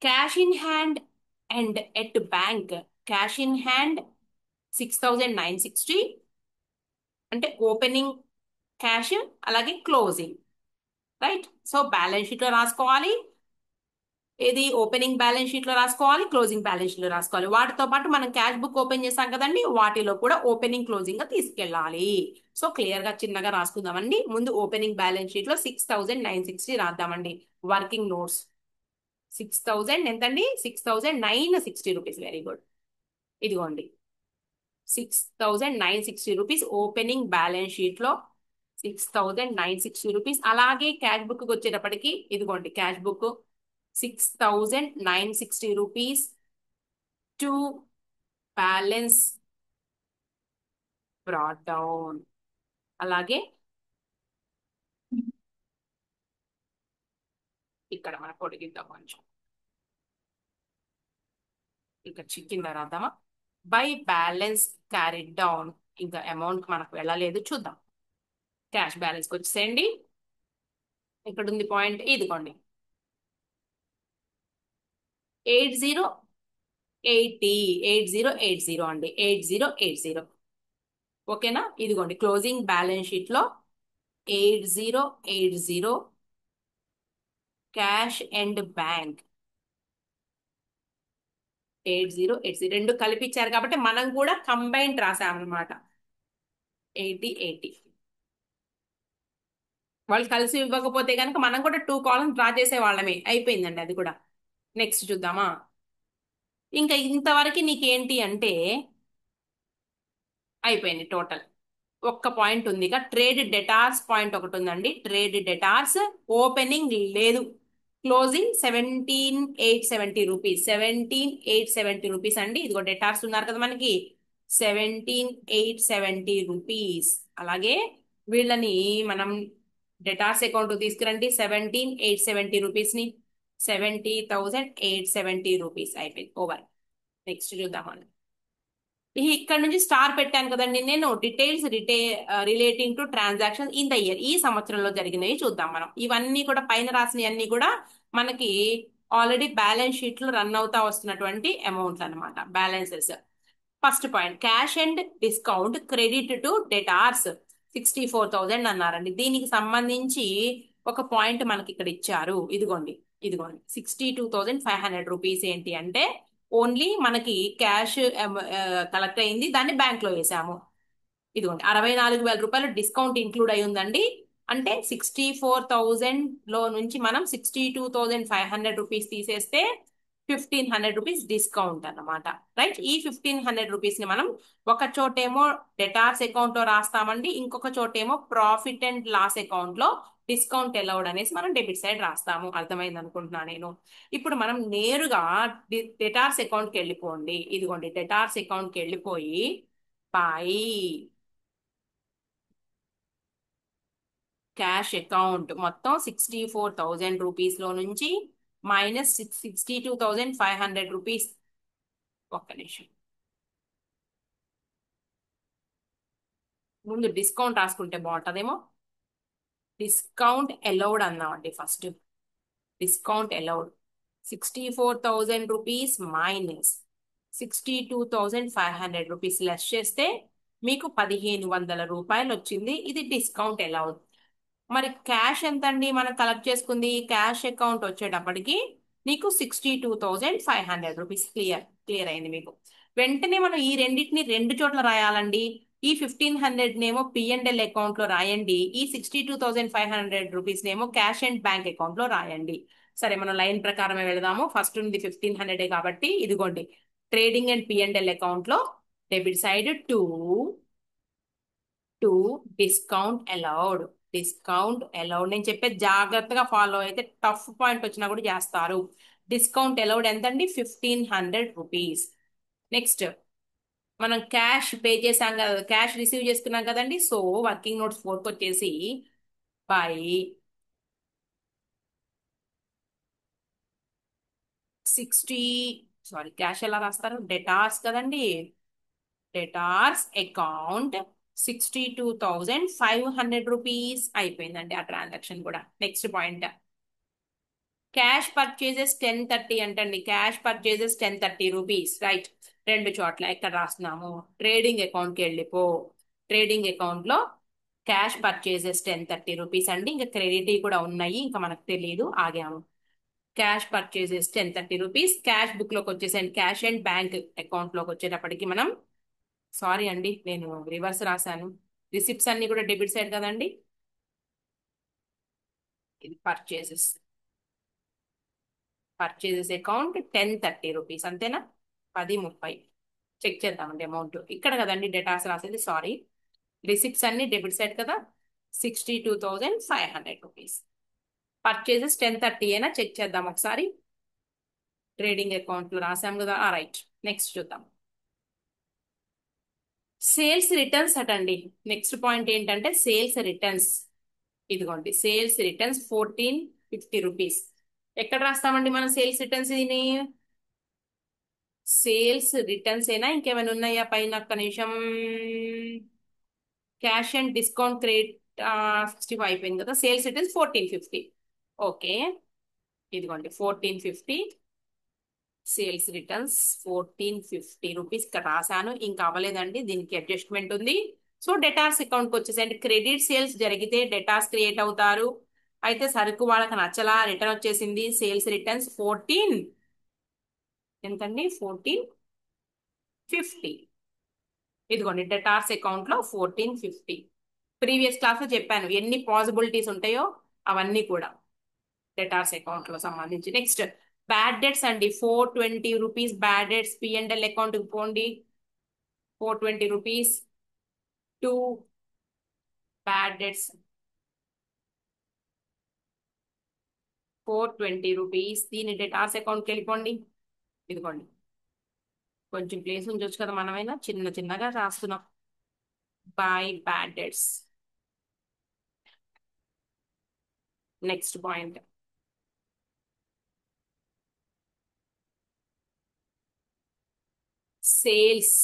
cash in hand and at bank. Cash in hand 6,960 అంటే ఓపెనింగ్ క్యాష్ అలాగే closing. Right. So balance sheet లో రాసుకోవాలి. ఇది ఓపెనింగ్ బ్యాలెన్స్ షీట్ లో రాసుకోవాలి, క్లోజింగ్ బ్యాలెన్స్ షీట్ లో రాసుకోవాలి. వాటితో పాటు మనం క్యాష్ బుక్ ఓపెన్ చేస్తాం కదండి, వాటిలో కూడా ఓపెనింగ్ క్లోజింగ్ గా తీసుకెళ్ళాలి. సో క్లియర్ గా చిన్నగా రాసుకుందామండి. ముందు ఓపెనింగ్ బ్యాలెన్స్ షీట్ లో 6,960 రాద్దామండి. వర్కింగ్ నోట్స్ 6,000 ఎంతండి? 6,960 రూపీస్. Very good. ఇదిగోండి 6,960 రూపీస్ ఓపెనింగ్ బ్యాలెన్స్ షీట్ లో 6,960 రూపీస్. అలాగే క్యాష్ బుక్ వచ్చేటప్పటికి ఇదిగోండి cash book 6,960 rupees to balance brought down. అలాగే ఇక్కడ మన పొడిగిద్దాం కొంచెం. ఇక్కడ కింద రాద్దామా? By balance carried down. ఇంకా అమౌంట్ మనకు వెళ్ళలేదు, చూద్దాం. క్యాష్ బ్యాలెన్స్ వచ్చేసేయండి. ఇక్కడ ఉంది పాయింట్, ఇదిగోండి 8080 అండి. 8080. ఓకేనా? ఇదిగోండి క్లోజింగ్ బ్యాలెన్స్ షీట్ లో 8080 క్యాష్ అండ్ బ్యాంక్ 8080 రెండు కలిపిచ్చారు కాబట్టి మనం కూడా కంబైన్డ్ రాసామన్నమాట. 8080 వాళ్ళు కలిసి ఇవ్వకపోతే కనుక మనం కూడా 2 కాలమ్స్ డ్రా చేసే వాళ్ళమే. అయిపోయిందండి అది కూడా. నెక్స్ట్ చూద్దామా? ఇంకా ఇంతవరకు నీకేంటి అంటే అయిపోయింది టోటల్. ఒక్క పాయింట్ ఉంది ఇక ట్రేడ్ డెటార్స్ పాయింట్ ఒకటి ఉందండి. ట్రేడ్ డెటార్స్ ఓపెనింగ్ లేదు, క్లోజింగ్ 17,870 రూపీస్. 17,870 రూపీస్ అండి. ఇదిగో డెటార్స్ ఉన్నారు కదా మనకి 17,870 రూపీస్. అలాగే వీళ్ళని మనం డెటార్స్ అకౌంట్ తీసుకురండి. 17,870 రూపీస్ ని 70,870 రూపీస్. అయిపోయింది. ఓవర్. నెక్స్ట్ చూద్దామండి. ఇక్కడ నుంచి స్టార్ పెట్టాను కదండి నేను. Details relating to transaction in the year. ఈ సంవత్సరంలో జరిగినవి చూద్దాం మనం. ఇవన్నీ కూడా పైన రాసినవి అన్ని కూడా మనకి ఆల్రెడీ బ్యాలెన్స్ షీట్ లో రన్ అవుతా వస్తున్నటువంటి అమౌంట్స్ అన్నమాట, balances. First point cash and discount credit to debtors 64,000 అన్నారండి. దీనికి సంబంధించి ఒక పాయింట్ మనకి ఇక్కడ ఇచ్చారు. ఇదిగోండి 62,500 రూపీస్ ఏంటి అంటే ఓన్లీ మనకి క్యాష్ కలెక్ట్ అయింది, దాన్ని బ్యాంక్ లో వేసాము. ఇదిగోండి 64,000 రూపాయలు డిస్కౌంట్ ఇంక్లూడ్ అయి ఉందండి. అంటే 64,000 లో నుంచి మనం 62,500 రూపీస్ తీసేస్తే 1,500 రూపీస్ డిస్కౌంట్ అన్నమాట. రైట్. ఈ 1,500 రూపీస్ ని మనం ఒక చోటేమో డెటార్స్ అకౌంట్ లో రాస్తామండి, ఇంకొక చోటేమో ప్రాఫిట్ అండ్ లాస్ అకౌంట్ లో డిస్కౌంట్ అలౌడ్ అనేసి మనం డెబిట్ సైడ్ రాస్తాము. అర్థమైంది అనుకుంటున్నా నేను. ఇప్పుడు మనం నేరుగా డెటార్స్ అకౌంట్ కి వెళ్ళిపోండి. ఇదిగోండి డెటార్స్ అకౌంట్ కి వెళ్ళిపోయి పై క్యాష్ అకౌంట్ మొత్తం 64,000 రూపీస్ లో నుంచి మైనస్ 62,500 రూపీస్. ఒక్క నిమిషం, ముందు డిస్కౌంట్ రాసుకుంటే బాగుంటుందేమో. డిస్కౌంట్ అలౌడ్ అందామండి first. Discount allowed 64,000 rupees minus 62,500 rupees less చేస్తే మీకు 1,500 రూపాయలు వచ్చింది. ఇది డిస్కౌంట్ అలౌడ్. మరి క్యాష్ ఎంత అండి మనం కలెక్ట్ చేసుకుంది? క్యాష్ అకౌంట్ వచ్చేటప్పటికి నీకు 62,500 రూపీస్. క్లియర్ అయింది మీకు. వెంటనే మనం ఈ రెండింటిని రెండు చోట్ల రాయాలండి. ఈ 1,500 నేమో పిఎండ్ఎల్ అకౌంట్ లో రాయండి, ఈ 62,500 రూపీస్ నేమో క్యాష్ అండ్ బ్యాంక్ అకౌంట్ లో రాయండి. సరే మనం లైన్ ప్రకారమే వెళదాము. ఫస్ట్ ఉంది 1,500 కాబట్టి ఇదిగోండి ట్రేడింగ్ అండ్ పిఎండ్ఎల్ అకౌంట్ లో debit side to discount allowed. Discount allowed నేను చెప్పే జాగ్రత్తగా ఫాలో అయితే టఫ్ పాయింట్ వచ్చినా కూడా చేస్తారు. డిస్కౌంట్ అలౌడ్ ఎంతండి? 1,500 రూపీస్. నెక్స్ట్ మనం క్యాష్ పే చేసాం కదా, క్యాష్ రిసీవ్ చేసుకున్నాం కదండి. సో వర్కింగ్ నోట్స్ 4కి వచ్చేసి బై 60, సారీ క్యాష్ ఎలా రాస్తారు, డెటార్స్ కదండి. డెటార్స్ అకౌంట్ 62,500 రూపీస్ అయిపోయిందండి ఆ ట్రాన్సాక్షన్ కూడా. నెక్స్ట్ పాయింట్, క్యాష్ పర్చేజెస్ 1030 అంటండి. Cash purchases 1030 rupees, right. రెండు చోట్ల ఎక్కడ రాస్తున్నాము, ట్రేడింగ్ అకౌంట్కి వెళ్ళిపో. ట్రేడింగ్ అకౌంట్ లో క్యాష్ పర్చేజెస్ 1030 రూపీస్ అండి. ఇంకా క్రెడిట్ కూడా ఉన్నాయి, ఇంకా మనకు తెలియదు, ఆగాము. Cash purchases 1030 rupees. Cash book లోకి వచ్చేసండి, క్యాష్ అండ్ బ్యాంక్ అకౌంట్ లోకి వచ్చేటప్పటికి మనం, సారీ అండి నేను రివర్స్ రాశాను, రిసిప్ట్స్ అన్ని కూడా డెబిట్ సైడ్ కదండి. ఇది పర్చేజెస్, పర్చేజెస్ అకౌంట్ 1030 రూపీస్ అంతేనా, 10:30. చెక్ చేద్దామండి అమౌంట్ ఇక్కడ కదండి డేటాస్ రాసేది, సారీ. రిసిప్ట్స్ అన్ని డెబిట్ సైడ్ కదా, 62,500 రూపీస్. పర్చేజెస్ 1030 అయినా చెక్ చేద్దాం ఒకసారి. ట్రేడింగ్ అకౌంట్ లో రాసాం కదా, రైట్. నెక్స్ట్ చూద్దాం, సేల్స్ రిటర్న్స్ అటండి. నెక్స్ట్ పాయింట్ ఏంటంటే సేల్స్ రిటర్న్స్. ఇదిగోండి సేల్స్ రిటర్న్స్ 1450 రూపీస్. ఎక్కడ రాస్తామండి మనం సేల్స్ రిటర్న్స్ దీని, సేల్స్ రిటర్న్స్ ఏనా ఇంకేమైనా ఉన్నాయా పైన, ఒక్క నిమిషం. క్యాష్ అండ్ డిస్కౌంట్ క్రెడిట్ 65 అయిపోయింది కదా, సేల్స్ రిటర్న్స్ 1450. ఓకే, ఇదిగోండి 1450 సేల్స్ రిటర్న్స్ 1450 రూపీస్ ఇక్కడ రాశాను. ఇంకా అవ్వలేదండి, దీనికి అడ్జస్ట్మెంట్ ఉంది. సో డెటార్స్ అకౌంట్కి వచ్చేసండి, క్రెడిట్ సేల్స్ జరిగితే డెటార్స్ క్రియేట్ అవుతారు. అయితే సరుకు వాళ్ళకి నచ్చలా, రిటర్న్ వచ్చేసింది. సేల్స్ రిటర్న్స్ 14, ఎంతండి 1450. ఇదిగోండి డెటార్స్ అకౌంట్ లో 1450. ప్రీవియస్ క్లాస్ లో చెప్పాను ఎన్ని పాసిబిలిటీస్ ఉంటాయో అవన్నీ కూడా డెటార్స్ అకౌంట్ లో సంబంధించి. నెక్స్ట్ బ్యాడ్ డెట్స్ అండి, 420 rupees bad debts. P and L account కి పోండి, 420 rupees. To bad debts 420 rupees. దీని డెటార్స్ అకౌంట్కి వెళ్ళిపోండి. ఇదిగోండి కొంచెం ప్లేస్ ఉంచవచ్చు కదా, మనమైనా చిన్న చిన్నగా రాస్తున్నాం. By bad debts. Next point, sales,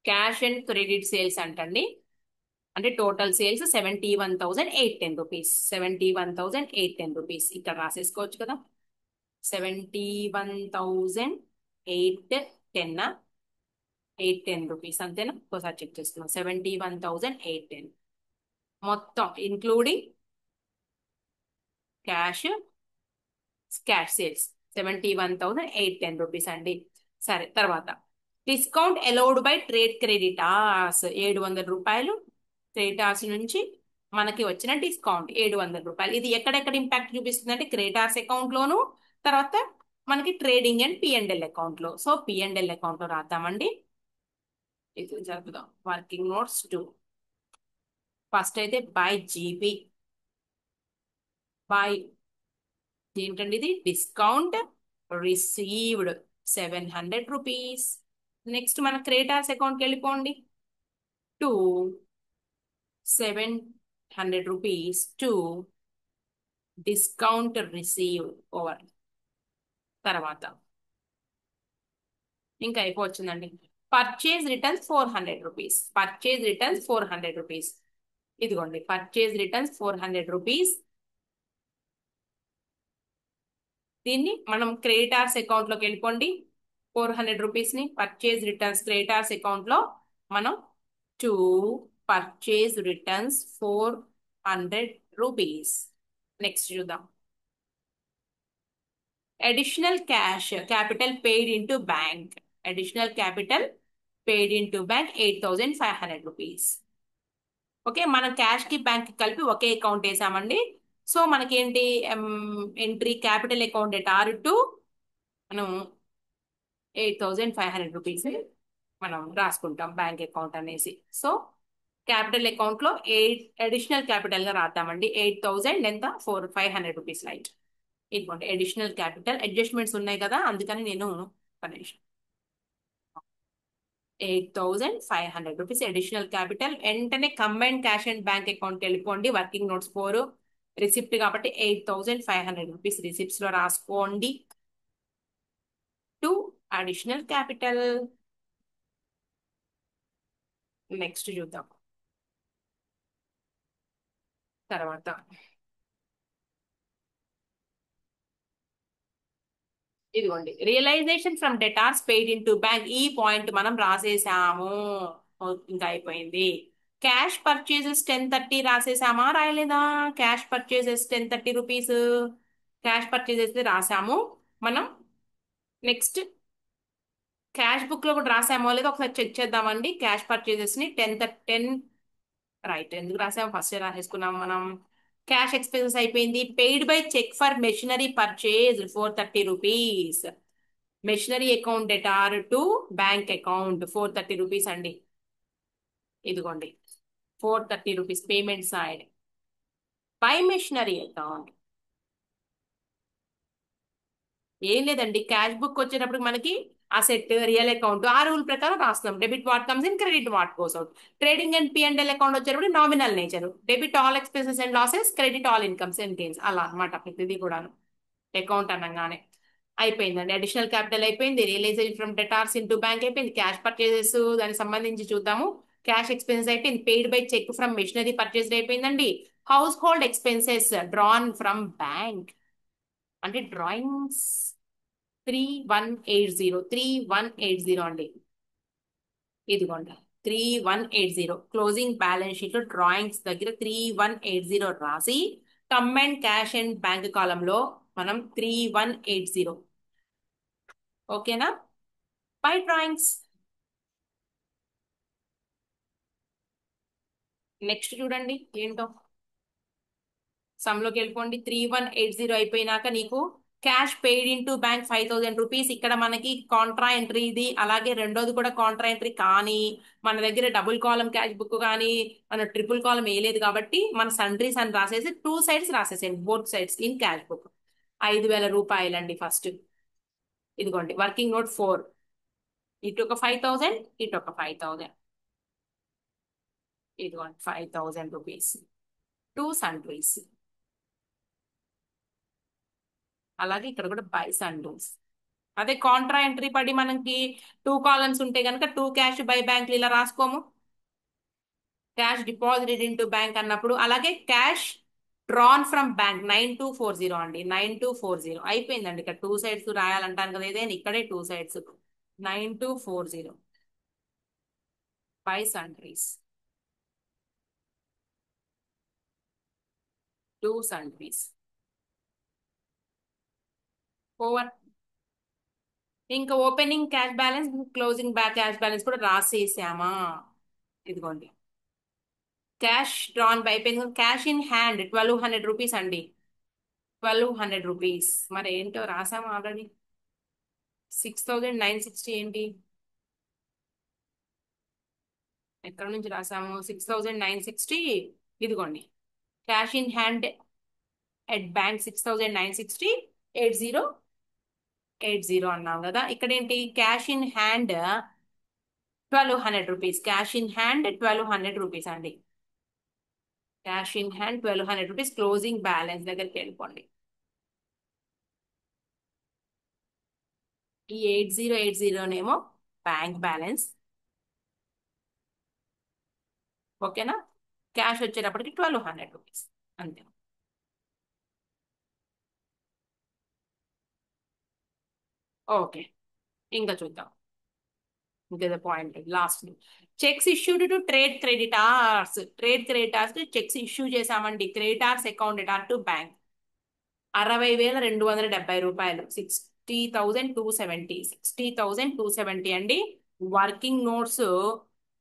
cash and credit sales అంటండి. అంటే టోటల్ సేల్స్ 71,810 రూపీస్. 71,810 రూపీస్ ఇక్కడ రాసేసుకోవచ్చు కదా. 71,810, 810 రూపీస్ అంతేనా, ఒకసారి చెక్ చేసుకున్నాం. 71,810 మొత్తం including cash, cash sales 71,810 rupees అండి. సరే తర్వాత, discount allowed by trade creditors 700 రూపాయలు. క్రెడిటార్స్ నుంచి మనకి వచ్చిన డిస్కౌంట్ 700 రూపాయలు. ఇది ఎక్కడెక్కడ ఇంపాక్ట్ చూపిస్తుంది అంటే క్రెడిటార్స్ అకౌంట్ లోను, తర్వాత మనకి ట్రేడింగ్ అండ్ పిఎండ్ఎల్ అకౌంట్ లో. సో పిఎండ్ఎల్ అకౌంట్ లో రాద్దామండి. ఇది జరుపుదాం, వర్కింగ్ నోట్స్ 2. ఫస్ట్ అయితే బై జీబీ, బై ఏంటండి ఇది, డిస్కౌంట్ రిసీవ్డ్ 700 రూపీస్. నెక్స్ట్ మన క్రెడిటార్స్ అకౌంట్కి వెళ్ళిపోండి, 700 rupees to discount receive over. తర్వాత ఇంకా అయిపోవచ్చిందండి, purchase returns 400 rupees. Purchase returns 400 rupees. ఇదిగోండి పర్చేజ్ రిటర్న్స్ 400 రూపీస్. దీన్ని మనం క్రెడిటార్స్ అకౌంట్ లోకి వెళ్ళిపోండి. 400 రూపీస్ ని పర్చేజ్ రిటర్న్స్ క్రెడిటార్స్ అకౌంట్ లో మనం to purchase returns 400 rupees. Next చూద్దాం, additional cash capital paid into bank. Additional capital paid into bank 8,500 rupees. Okay, మనం క్యాష్ కి బ్యాంక్ కి కలిపి ఒకే అకౌంట్ వేసామండి. సో మనకేంటి, entry capital account at R to మనం 8,500 రూపీస్ మనం రాసుకుంటాం బ్యాంక్ అకౌంట్ అనేసి. సో క్యాపిటల్ అకౌంట్ లో అడిషనల్ క్యాపిటల్ గా రాద్దామండి. 8,000 ఎంత, 500 రూపీస్, రైట్. ఇదిగోండి అడిషనల్ క్యాపిటల్. అడ్జస్ట్మెంట్స్ ఉన్నాయి కదా అందుకని నేను, ఒక నిమిషం. 8,500 రూపీస్ అడిషనల్ క్యాపిటల్. వెంటనే కంబైన్ క్యాష్ అండ్ బ్యాంక్ అకౌంట్కి వెళ్ళిపోండి. వర్కింగ్ నోట్స్ 4 రిసిప్ట్ కాబట్టి 8,500 రూపీస్ రిసిప్ట్స్ లో రాసుకోండి. To additional capital. నెక్స్ట్ చూద్దాం తర్వాత. ఇదిగోండి, realisation from debtors paid in to bank. ఈ పాయింట్ మనం రాసేసాము. ఇంకా అయిపోయింది. క్యాష్ పర్చేసెస్ 1030 రాసేసామా రాయలేదా? Cash purchases 1030 rupees cash purchases రాసాము మనం. నెక్స్ట్ క్యాష్ బుక్ లో కూడా రాసామో లేదో ఒకసారి చెక్ చేద్దామండి. క్యాష్ పర్చేసెస్ ని 10 రైట్, ఎందుకు రాసాము ఫస్ట్ రాసేసుకున్నాం మనం. క్యాష్ ఎక్స్పెన్సెస్ అయిపోయింది. Paid by cheque for machinery purchase 430 rupees. Machinery account debtor to bank account 430 rupees అండి. ఇదిగోండి 430 rupees payment side by machinery account. ఏం లేదండి, క్యాష్ బుక్ వచ్చేటప్పుడు మనకి అసెట్ రియల్ అకౌంట్ ఆ రూల్ ప్రకారం రాస్తున్నాం. Debit what comes in, credit what goes out. Trading and P&L account వచ్చేటప్పుడు nominal nature. Debit all expenses and losses, credit all incomes and gains. అలా అనమాట ప్రతిదీ కూడాను అకౌంట్ అనగానే. అయిపోయిందండి. అడిషనల్ క్యాపిటల్ అయిపోయింది. Realisation from debtors in to bank అయిపోయింది. Cash purchases దానికి సంబంధించి చూద్దాము. క్యాష్ ఎక్స్పెన్సెస్ అయిపోయింది. Paid by cheque from machinery purchase అయిపోయిందండి. Household expenses drawn from bank అంటే డ్రాయింగ్స్ 3180 అండి. ఇదిగోండి 3180. క్లోజింగ్ బ్యాలెన్స్ షీట్ లో డ్రాయింగ్స్ దగ్గర 3180 రాసి కంబైన్డ్ క్యాష్ అండ్ బ్యాంక్ కాలంలో మనం 3180. ఓకేనా? By drawings. నెక్స్ట్ చూడండి ఏంటో. సమ్లోకి వెళ్ళిపోండి. 3180 అయిపోయినాక నీకు cash paid in to bank 5,000 rupees. ఇక్కడ మనకి కాంట్రా ఎంట్రీ ఇది, అలాగే రెండోది కూడా కాంట్రా ఎంట్రీ. కానీ మన దగ్గర డబుల్ కాలం క్యాష్ బుక్ కానీ మన ట్రిపుల్ కాలం వేయలేదు కాబట్టి మన సండ్రీస్ అని రాసేసి 2 సైడ్స్ రాసేసేయండి. Both sides in cash book. 5,000 రూపాయలండి ఫస్ట్. ఇదిగోండి వర్కింగ్ నోట్ 4. ఇటు ఒక 5,000, ఇటు ఒక 5,000. ఇదిగోండి 5,000 రూపీస్. 2 సండ్రీస్. అలాగే ఇక్కడ కూడా బై సండ్రీస్. అదే కాంట్రా ఎంట్రీ పడి మనకి 2 కాలమ్స్ ఉంటే కనుక 2 క్యాష్ బై బ్యాంక్ ఇలా రాసుకోము. Cash deposited in to bank అన్నప్పుడు. అలాగే క్యాష్ డ్రాన్ ఫ్రమ్ బ్యాంక్ 9240 అండి. 9240 అయిపోయిందండి. ఇక్కడ 2 సైడ్స్ రాయాలంటాను కదా, ఇదే ఇక్కడే 2 సైడ్స్. 9240 బై సండ్రీస్. 2 సండ్రీస్ ఓవర్. ఇంకా opening cash balance, closing back cash balance కూడా రాసేసామా? ఇదిగోండి క్యాష్ డ్రాన్ బై అయిపోయింది. క్యాష్ ఇన్ హ్యాండ్ 1,200 రూపీస్ అండి. 1,200 రూపీస్ మరి ఏంటో రాసాము ఆల్రెడీ. 6,960 ఏంటి? ఎక్కడ నుంచి రాసాము? 6,960. ఇదిగోండి cash in hand at bank 6,960. 8080 అన్నాం కదా. ఇక్కడ ఏంటి? Cash in hand 1,200 rupees. Cash in hand 1,200 rupees అండి. Cash in hand 1,200 rupees. Closing balance దగ్గరికి వెళ్ళిపోండి. ఈ 8080నేమో బ్యాంక్ బ్యాలెన్స్. ఓకేనా? క్యాష్ వచ్చేటప్పటికి 1,200 రూపీస్ అంతే. ఓకే, ఇంకా చూద్దాం. ఇంకేదో point last. Cheques issued to trade creditors. Trade creditors cheques issue చేసామండి. Creditors account debtor to bank 60,270 రూపాయలు. 60,270 అండి. వర్కింగ్ నోట్స్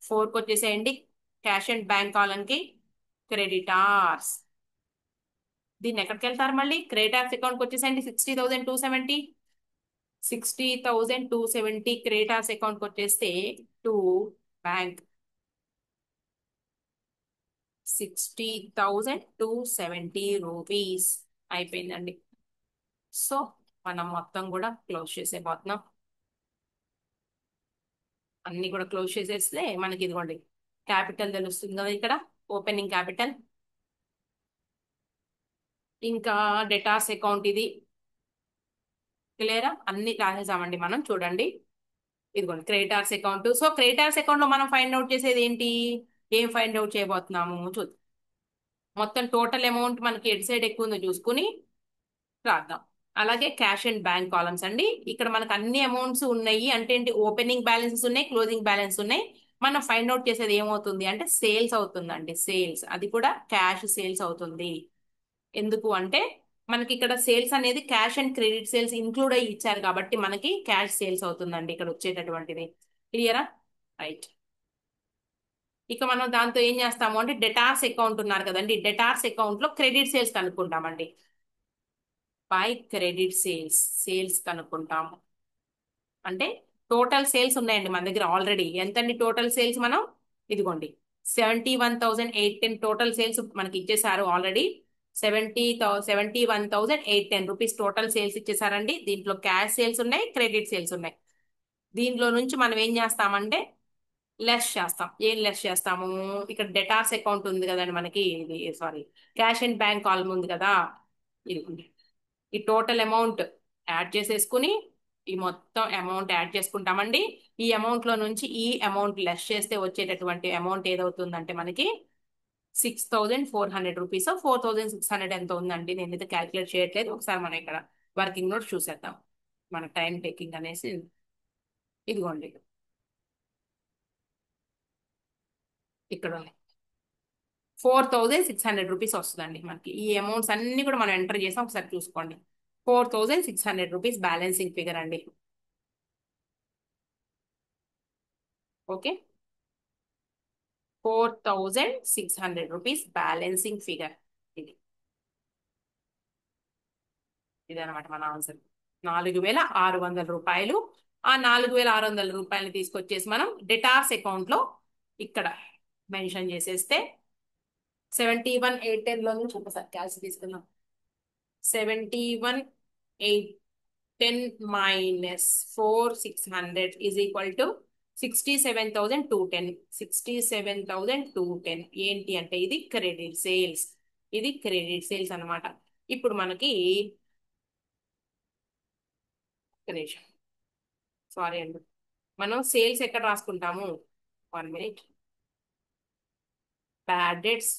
4కి వచ్చేసేయండి. క్యాష్ అండ్ బ్యాంక్ కాలంకి క్రెడిటార్స్. దీన్ని ఎక్కడికి వెళ్తారు మళ్ళీ? క్రెడిటార్స్ అకౌంట్కి వచ్చేసేయండి. 60,270. 60,270 క్రెడిటార్స్ అకౌంట్కి వచ్చేస్తే టు బ్యాంక్ 60,270 రూపీస్ అయిపోయిందండి. సో మనం మొత్తం కూడా క్లోజ్ చేసేపోతున్నాం. అన్ని కూడా క్లోజ్ చేసేస్తే మనకి ఇదిగోండి క్యాపిటల్ తెలుస్తుంది కదా ఇక్కడ, ఓపెనింగ్ క్యాపిటల్. ఇంకా డెటార్స్ అకౌంట్ ఇది క్లియరా, అన్ని రాసేసామండి మనం. చూడండి ఇదిగోండి creditors account. So creditors account లో మనం ఫైండ్ అవుట్ చేసేది ఏంటి, ఏం ఫైండ్ అవుట్ చేయబోతున్నాము చూద్దాం. మొత్తం టోటల్ అమౌంట్ మనకి ఎటు సైడ్ ఎక్కువ ఉందో చూసుకుని రాద్దాం. అలాగే క్యాష్ అండ్ బ్యాంక్ కాలమ్స్ అండి. ఇక్కడ మనకు అన్ని అమౌంట్స్ ఉన్నాయి అంటే ఏంటి, ఓపెనింగ్ బ్యాలెన్సెస్ ఉన్నాయి, క్లోజింగ్ బ్యాలెన్స్ ఉన్నాయి. మనం ఫైండ్ అవుట్ చేసేది ఏమవుతుంది అంటే సేల్స్ అవుతుందండి. సేల్స్, అది కూడా క్యాష్ సేల్స్ అవుతుంది. ఎందుకు అంటే మనకి ఇక్కడ సేల్స్ అనేది cash and credit sales include అయ్యి ఇచ్చారు కాబట్టి మనకి క్యాష్ సేల్స్ అవుతుందండి ఇక్కడ వచ్చేటటువంటిది. క్లియరా, రైట్. ఇక మనం దాంతో ఏం చేస్తాము అంటే డెటార్స్ అకౌంట్ ఉన్నారు కదండి, డెటార్స్ అకౌంట్ లో క్రెడిట్ సేల్స్ కనుక్కుంటామండి. బై క్రెడిట్ సేల్స్, సేల్స్ కనుక్కుంటాము. అంటే టోటల్ సేల్స్ ఉన్నాయండి మన దగ్గర ఆల్రెడీ. ఎంతండి టోటల్ సేల్స్, మనం ఇదిగోండి 71,810 టోటల్ సేల్స్ మనకి ఇచ్చేసారు ఆల్రెడీ. 71,810 రూపీస్ టోటల్ సేల్స్ ఇచ్చేసారండి. దీంట్లో క్యాష్ సేల్స్ ఉన్నాయి, క్రెడిట్ సేల్స్ ఉన్నాయి. దీంట్లో నుంచి మనం ఏం చేస్తామంటే లెస్ చేస్తాం. ఏం లెస్ చేస్తాము, ఇక్కడ డెటార్స్ అకౌంట్ ఉంది కదండి మనకి, ఇది sorry cash and bank column ఉంది కదా, ఇది ఈ టోటల్ అమౌంట్ యాడ్ చేసేసుకుని ఈ మొత్తం అమౌంట్ యాడ్ చేసుకుంటామండి. ఈ అమౌంట్ లో నుంచి ఈ అమౌంట్ లెస్ చేస్తే వచ్చేటటువంటి అమౌంట్ ఏదవుతుందంటే మనకి 6,400 రూపీస్, 4,600 ఎంత ఉందండి, నేనైతే క్యాలిక్యులేట్ చేయట్లేదు. ఒకసారి మనం ఇక్కడ వర్కింగ్ నోట్ చూసేద్దాం, మన టైం టేకింగ్ అనేసి. ఇదిగోండి ఇక్కడ 4,600 రూపీస్ వస్తుందండి మనకి. ఈ అమౌంట్స్ అన్ని కూడా మనం ఎంటర్ చేసాం, ఒకసారి చూసుకోండి. 4,600 రూపీస్ బ్యాలెన్సింగ్ ఫిగర్ అండి. Okay, 4,600 rupees balancing figure. ఇది ఇదనమాట మన ఆన్సర్. 4,600 రూపాయలు. ఆ 4,600 రూపాయలు తీసుకొచ్చేసి మనం డెటార్స్ అకౌంట్ లో ఇక్కడ మెన్షన్ చేసేస్తే 71,810 లో నుంచి ఒకసారి క్యాష్ తీసుకుందాం. 71,810 మైనస్ 4,600 ఈజ్ ఈక్వల్ టు 67,210. 67,210 ఏంటి అంటే ఇది క్రెడిట్ సేల్స్. ఇది క్రెడిట్ సేల్స్ అన్నమాట. ఇప్పుడు మనకి సారీ అండి, మనం సేల్స్ ఎక్కడ రాసుకుంటాము, 1 మినిట్. బ్యాడ్ డెట్స్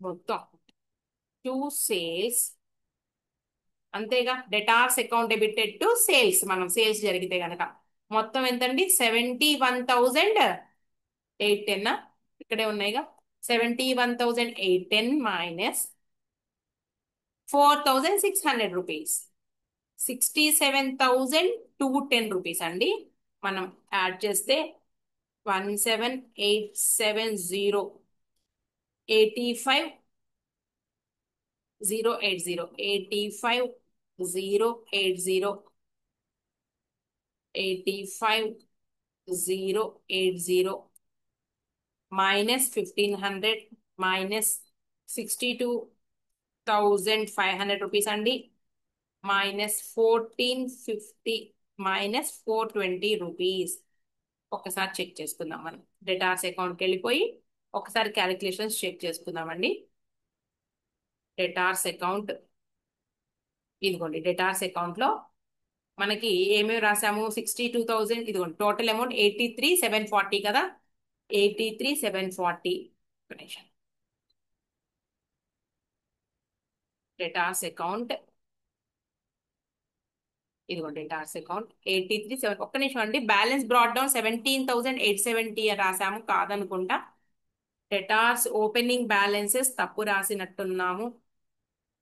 మొత్తం టు సేల్స్, అంతేగా. Debtors account debited to sales, మనం సేల్స్ జరిగితే గనక మొత్తం ఎంతండి, 71,810. ఇక్కడే ఉన్నాయిగా, 71,810 మైనస్ 4,600 రూపీస్, 67,210 రూపీస్ అండి. మనం యాడ్ చేస్తే 17,870, 85,080, 85,080, 85,080 మైనస్ 1,500 మైనస్ 62,500 రూపీస్ అండి, మైనస్ 1,450 మైనస్ 420 రూపీస్. ఒకసారి చెక్ చేసుకుందాం మనం. డెటార్స్ అకౌంట్కి వెళ్ళిపోయి ఒకసారి క్యాలిక్యులేషన్స్ చెక్ చేసుకుందామండి. డెటార్స్ అకౌంట్, ఇదిగోండి డెటార్స్ అకౌంట్ లో మనకి ఏమేమి రాసాము, 62,000, ఇదిగోండి టోటల్ అమౌంట్ 83,740 కదా, 83,740. డెటార్స్ అకౌంట్, ఇదిగోండి డెటార్స్ అకౌంట్ 83,700. ఒక్క నిమిషం అండి, బ్యాలెన్స్ బ్రాడ్ డౌన్ 17,870 రాసాము కాదనుకుంటా. డెటార్స్ ఓపెనింగ్ బ్యాలెన్సెస్ తప్పు రాసినట్టున్నాము.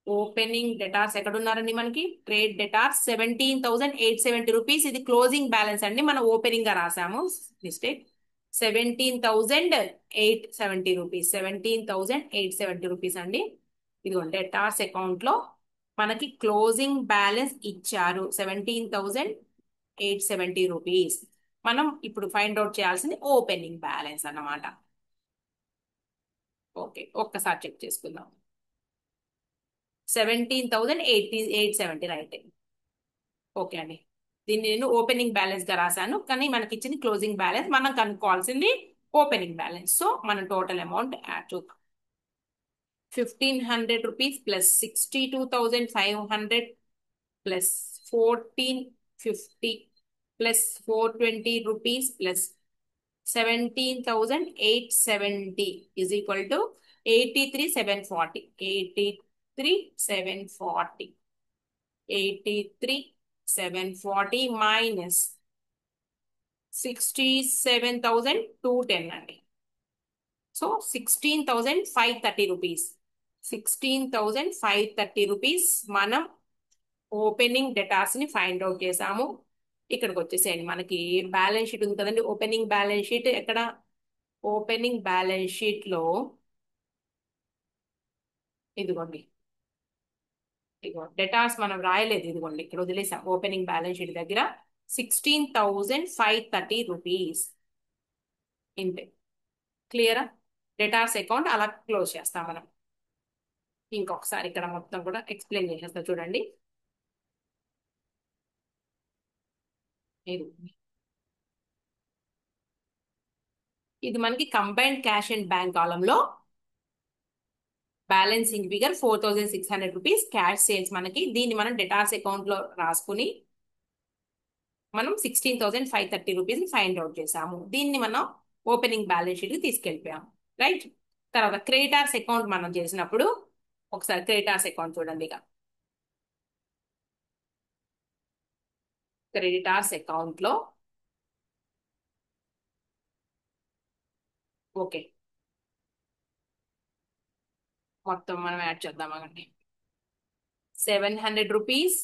ఓపెనింగ్ డెటార్స్ ఎక్కడున్నారండి మనకి, ట్రేడ్ డెటార్స్ 17,870 రూపీస్, ఇది క్లోజింగ్ బ్యాలెన్స్ అండి, మనం ఓపెనింగ్ గా రాసాము, మిస్టేక్. 17,870 రూపీస్, 17,870 రూపీస్ అండి. ఇదిగోండి డెటార్స్ అకౌంట్ లో మనకి క్లోజింగ్ బ్యాలెన్స్ ఇచ్చారు 17,870 రూపీస్. మనం ఇప్పుడు ఫైండ్ అవుట్ చేయాల్సింది ఓపెనింగ్ బ్యాలెన్స్ అన్నమాట. ఓకే, ఒక్కసారి చెక్ చేసుకుందాం. 17,870 రైట్. ఓకే అండి. దీన్ని నేను ఓపెనింగ్ బ్యాలెన్స్ గా రాశాను, కానీ మనకి ఇచ్చింది క్లోజింగ్ బ్యాలెన్స్. మనం కనుక్కోవాల్సింది ఓపెనింగ్ బ్యాలెన్స్. సో మనం టోటల్ అమౌంట్ యాడ్ చూద్దాం. 1,500 rupees plus 62,500 plus 1,450 plus 420 rupees plus 17,870 is equal to 83,740. 83,740. 83,740 minus 67,210 అండి. So 16,530 rupees. 16,530 రూపీస్ మనం ఓపెనింగ్ డేటాస్ ని ఫైండ్ అవుట్ చేసాము. ఇక్కడికి వచ్చేసేయండి. మనకి బ్యాలెన్స్ షీట్ ఉంది కదండి, ఓపెనింగ్ బ్యాలెన్స్ షీట్ ఎక్కడ? ఓపెనింగ్ బ్యాలెన్స్ షీట్ లో ఇదిగోండి, ఇదిగో డేటాస్ మనం రాయలేదు, ఇదిగోండి ఇక్కడ వదిలేసాం. ఓపెనింగ్ బ్యాలెన్స్ షీట్ దగ్గర 16,530 రూపీస్ ఇంతే. క్లియరా? డేటాస్ అకౌంట్ అలా క్లోజ్ చేస్తాం మనం. ఇంకొకసారి ఇక్కడ మొత్తం కూడా ఎక్స్ప్లెయిన్ చేసేస్తా చూడండి. ఇది మనకి కంబైన్డ్ క్యాష్ అండ్ బ్యాంక్ కాలంలో balancing figure 4,600 rupees cash sales మనకి. దీన్ని మనం డెటార్స్ అకౌంట్ లో రాసుకుని మనం 16,530 రూపీస్ ఫైండ్ అవుట్ చేసాము. దీన్ని మనం ఓపెనింగ్ బ్యాలెన్స్ షీట్ కి తీసుకెళ్ళిపోయాము. రైట్. తర్వాత క్రెడిటార్స్ అకౌంట్ మనం చేసినప్పుడు ఒకసారి క్రెడిటార్స్ అకౌంట్ చూడండి. ఇక క్రెడిటార్స్ అకౌంట్ లో ఓకే మొత్తం మనం యాడ్ చేద్దామండి. 700 rupees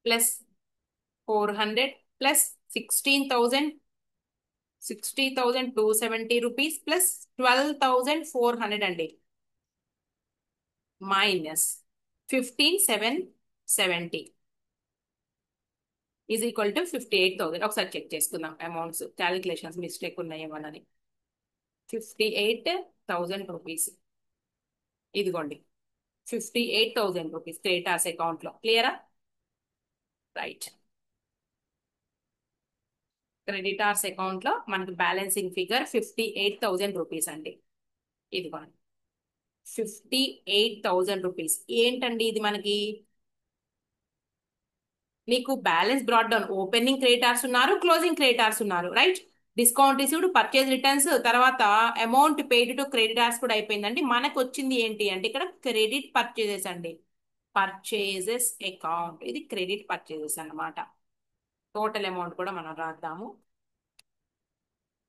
plus 400 plus 60,270 rupees plus 12,400 అండి, మైనస్ 15,770 ఈజ్ ఈక్వల్ టు 58,000. ఒకసారి చెక్ చేసుకుందాం అమౌంట్స్, క్యాలిక్యులేషన్స్ మిస్టేక్ ఉన్నాయేమోనని. 58,000 రూపీస్ ఇదిగోండి. 58,000 రూపీస్ క్రెడిటార్స్ అకౌంట్ లో. క్లియరా? రైట్. క్రెడిటార్స్ అకౌంట్ లో మనకి బ్యాలెన్సింగ్ ఫిగర్ 58,000 రూపీస్ అండి. ఇదిగోండి 58,000 రూపీస్. ఏంటండి ఇది మనకి? మీకు balance brought down, opening creditors ఉన్నారు, క్లోజింగ్ క్రెడిటార్స్ ఉన్నారు. Right. Discount received, purchase returns, తర్వాత అమౌంట్ పెయిడ్ టు క్రెడిటార్స్ కూడా అయిపోయిందండి. మనకు వచ్చింది ఏంటి అంటే ఇక్కడ క్రెడిట్ పర్చేజెస్ అండి. పర్చేజెస్ అకౌంట్, ఇది క్రెడిట్ పర్చేజెస్ అన్నమాట. టోటల్ అమౌంట్ కూడా మనం రాద్దాము.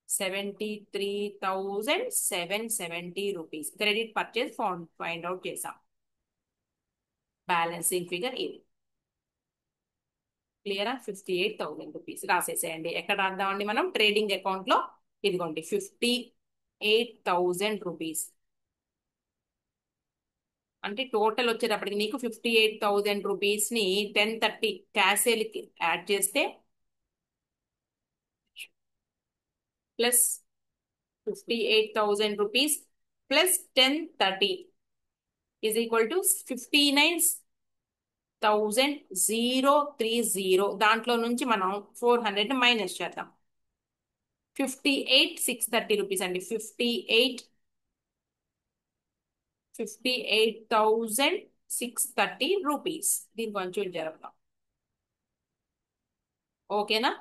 73,770 rupees credit purchase find out చేసాం. బ్యాలెన్సింగ్ ఫిగర్ ఇది. క్లియరా? 58,000 రూపీస్ రాసేసేయండి. ఎక్కడ రాద్దామండి మనం? ట్రేడింగ్ అకౌంట్ లో. ఇదిగోండి 58,000 రూపీస్ అంటే టోటల్ వచ్చేటప్పటికి నీకు 58,000 రూపీస్ ని 1030 క్యాష్ సేల్ కి యాడ్ చేస్తే plus 58,000 rupees plus 1030 is equal to 59,030. దాంట్లో నుంచి మనం 400 మైనస్ చేద్దాం. 58,630 రూపీస్ అండి. 58,630 రూపీస్. దీని కొంచెం జరుపుతాం. ఓకేనా?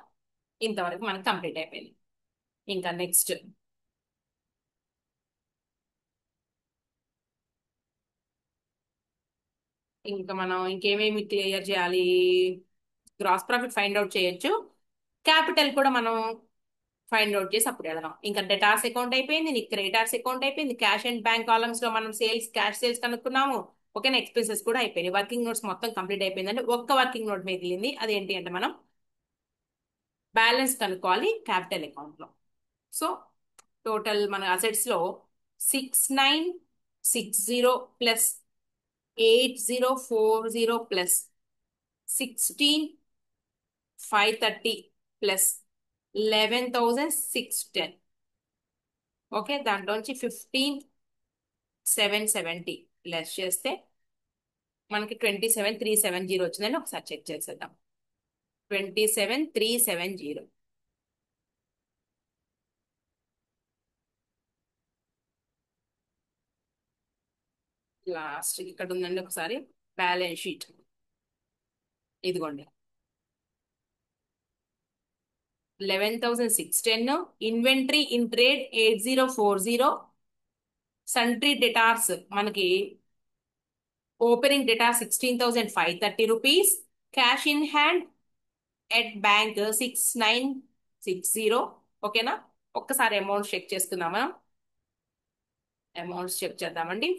ఇంతవరకు మనకు కంప్లీట్ అయిపోయింది. ఇంకా నెక్స్ట్ ఇంకా మనం ఇంకేమేమి క్లియర్ చేయాలి? గ్రాస్ ప్రాఫిట్ ఫైండ్ అవుట్ చేయొచ్చు, క్యాపిటల్ కూడా మనం ఫైండ్ అవుట్ చేసి అప్పుడు వెళ్దాం. ఇంకా డెటార్స్ అకౌంట్ అయిపోయింది, నీకు క్రెడిటార్స్ అకౌంట్ అయిపోయింది, క్యాష్ అండ్ బ్యాంక్ కాలమ్స్ లో మనం క్యాష్ సేల్స్ కనుక్కున్నాము. ఓకేనా? ఎక్స్పెన్సెస్ కూడా అయిపోయింది. వర్కింగ్ నోట్స్ మొత్తం కంప్లీట్ అయిపోయిందంటే ఒక్క వర్కింగ్ నోట్ మిగిలింది. అదేంటి అంటే మనం బ్యాలెన్స్ కనుక్కోవాలి క్యాపిటల్ అకౌంట్ లో. సో టోటల్ మన అసెట్స్ లో 6,960 ప్లస్ 8,040 ప్లస్ 16,530 ప్లస్ 11,610. ఓకే, దాంట్లోంచి 15,770 లెస్ చేస్తే మనకి 27,370 వచ్చిందని ఒకసారి చెక్ చేసేద్దాం. 27,370. లాస్ట్ ఇక్కడ ఉందండి ఒకసారి బ్యాలెన్స్ షీట్. ఇదిగోండి 11,610. Inventory in trade 8040. సంట్రీ డెటార్స్ మనకి opening data 16,530 rupees. Cash in hand at bank 6960. ఓకేనా, ఒక్కసారి అమౌంట్ చెక్ చేసుకుందామా? అమౌంట్స్ చెక్ చేద్దామండి.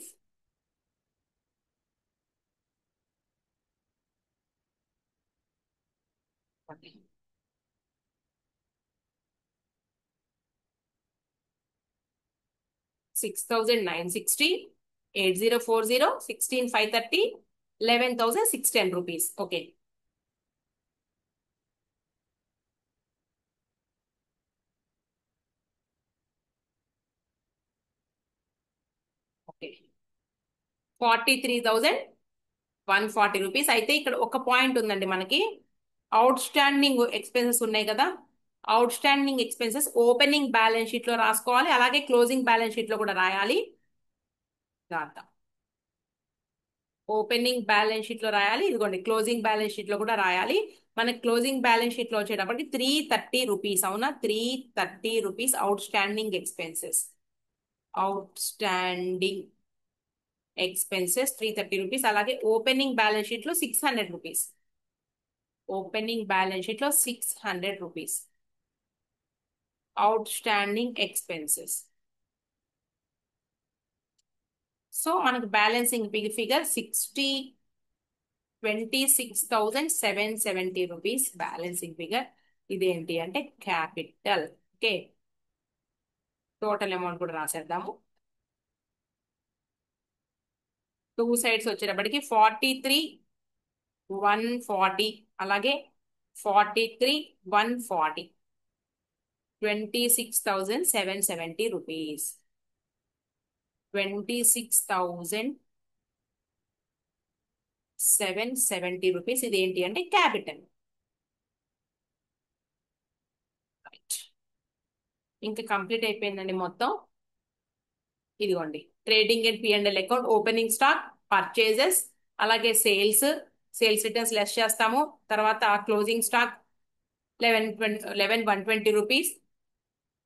6,960, 8040, 16,530, 11,610 రూపీస్. Okay, okay 43,140 rupees. అయితే ఇక్కడ ఒక పాయింట్ ఉందండి మనకి. అవుట్ స్టాండింగ్ ఎక్స్పెన్సెస్ ఉన్నాయి కదా, out standing expenses opening balance sheet లో రాసుకోవాలి, అలాగే క్లోజింగ్ బ్యాలెన్స్ షీట్ లో కూడా రాయాలి. రాద్దాం. ఓపెనింగ్ బ్యాలెన్స్ షీట్ లో రాయాలి, ఇదిగోండి క్లోజింగ్ బ్యాలెన్స్ షీట్ లో కూడా రాయాలి. మనకి క్లోజింగ్ బ్యాలెన్స్ షీట్ లో వచ్చేటప్పటికి 330 రూపీస్. అవునా, 330 rupees outstanding expenses. Outstanding expenses 330 rupees. అలాగే ఓపెనింగ్ బ్యాలెన్స్ షీట్ లో 600 రూపీస్. ఓపెనింగ్ బ్యాలెన్స్ షీట్ లో 600 rupees outstanding expenses. So మనకు balancing figure 26,770 rupees balancing figure. ఇదేంటి అంటే క్యాపిటల్. ఓకే, టోటల్ అమౌంట్ కూడా రాసేద్దాము. టూ సైడ్స్ వచ్చేటప్పటికి 43,140, అలాగే 43,140, 26,770 rupees. 26,770 rupees. ఇది ఏంటి అంటే క్యాపిటల్. రైట్, ఇంకా కంప్లీట్ అయిపోయిందండి మొత్తం. ఇదిగోండి trading and P&L account, opening stock, purchases, అలాగే సేల్స్ రిటర్న్స్ లెస్ చేస్తాము. తర్వాత క్లోజింగ్ స్టాక్ 11,120 రూపీస్.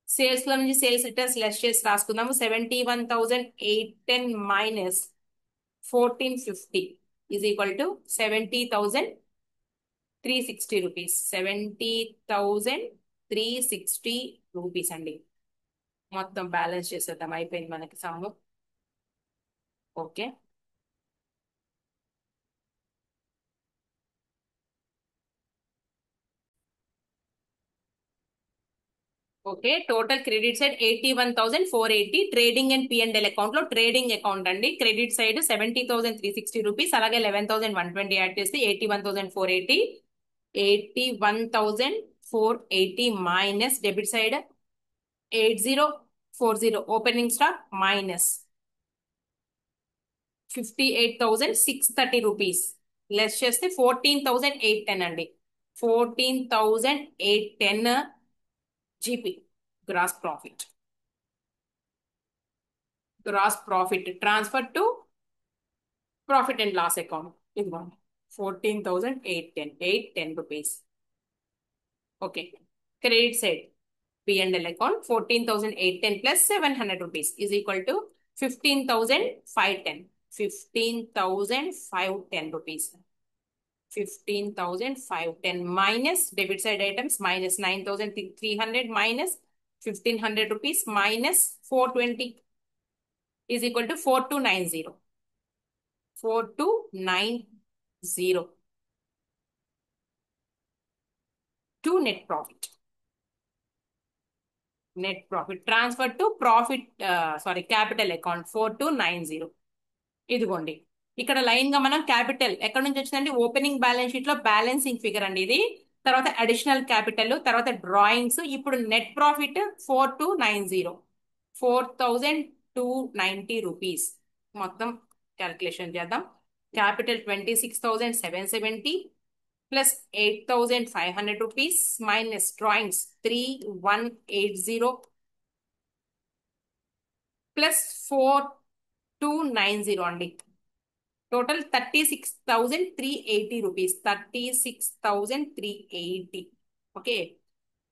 సేల్స్ లో నుంచి సేల్స్ రిటర్న్స్ లెస్ చేసి రాసుకుందాము. 71,810 minus 1,450 is equal to 70,360 rupees. 70,360 rupees అండి. మొత్తం బ్యాలెన్స్ చేసేద్దాం, అయిపోయింది మనకి sum. Okay, okay total credit side 81,480. Trading and P&L account లో ట్రేడింగ్ అకౌంట్ అండి, క్రెడిట్ సైడ్ 70,360 రూపీస్, అలాగే 11,120 యాడ్ చేస్తే 81,480. 81,480 minus debit side 8040 opening stock minus 58,630 rupees less చేస్తే 14,810 అండి. 14,810 GP gross profit. Gross profit transfer to profit and loss account. ఇదిగోండి 14,810 rupees. Okay, credit side P&L account 14,810 plus 700 rupees is equal to 15,510. 15,510 rupees. 15,510 minus debit side items minus 9,300 minus 1,500 rupees minus 420 is equal to 4,290. 4,290 to net profit. Net profit transfer to profit capital account 4,290. ఇదిగోండి ఇక్కడ line గా మనం capital ఎక్కడ నుంచి వచ్చిందండి, opening balance sheet లో balancing figure అండి ఇది. తర్వాత అడిషనల్ క్యాపిటల్, తర్వాత డ్రాయింగ్స్. ఇప్పుడు నెట్ ప్రాఫిట్ 4,290. 4,290 రూపీస్. మొత్తం క్యాల్కులేషన్ చేద్దాం. Capital 26,770, plus 8,500 rupees minus drawings 3,180 plus 4,290 అండి. Total 36,380 rupees. 36,380. ఓకే,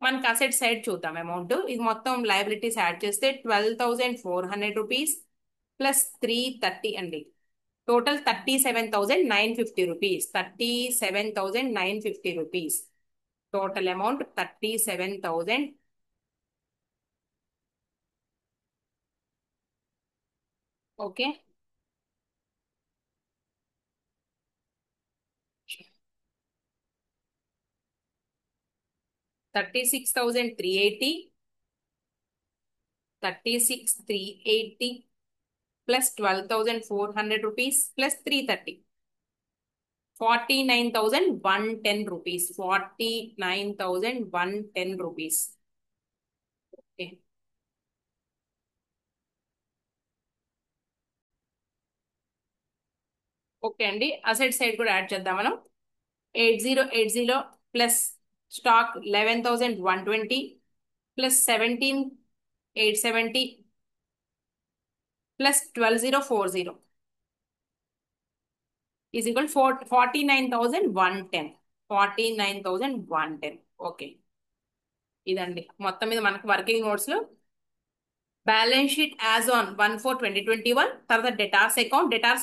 మనకి అసెట్ సైడ్ చూద్దాం అమౌంట్. ఇది మొత్తం లయబిలిటీస్ యాడ్ చేస్తే 12,400 రూపీస్ ప్లస్ 330 అండి. Total 37,950 rupees. 37,950 rupees total amount. 37,000. Okay, 36,380, 36,380 plus 12,400 rupees plus 330. 49,110 rupees. 49,110 rupees. Okay, okay అండి. అసెట్ సైడ్ కూడా add చేద్దాం మనం. 8080 plus stock 11,120 plus 17,870 plus 12,040 is equal 49,110. 49,110. Okay, ఇదండి మొత్తం మీద మనకు వర్కింగ్ నోట్స్ లో బ్యాలెన్స్ షీట్ యాజ్ ఆన్ 1/4/2021. తర్వాత డెటార్స్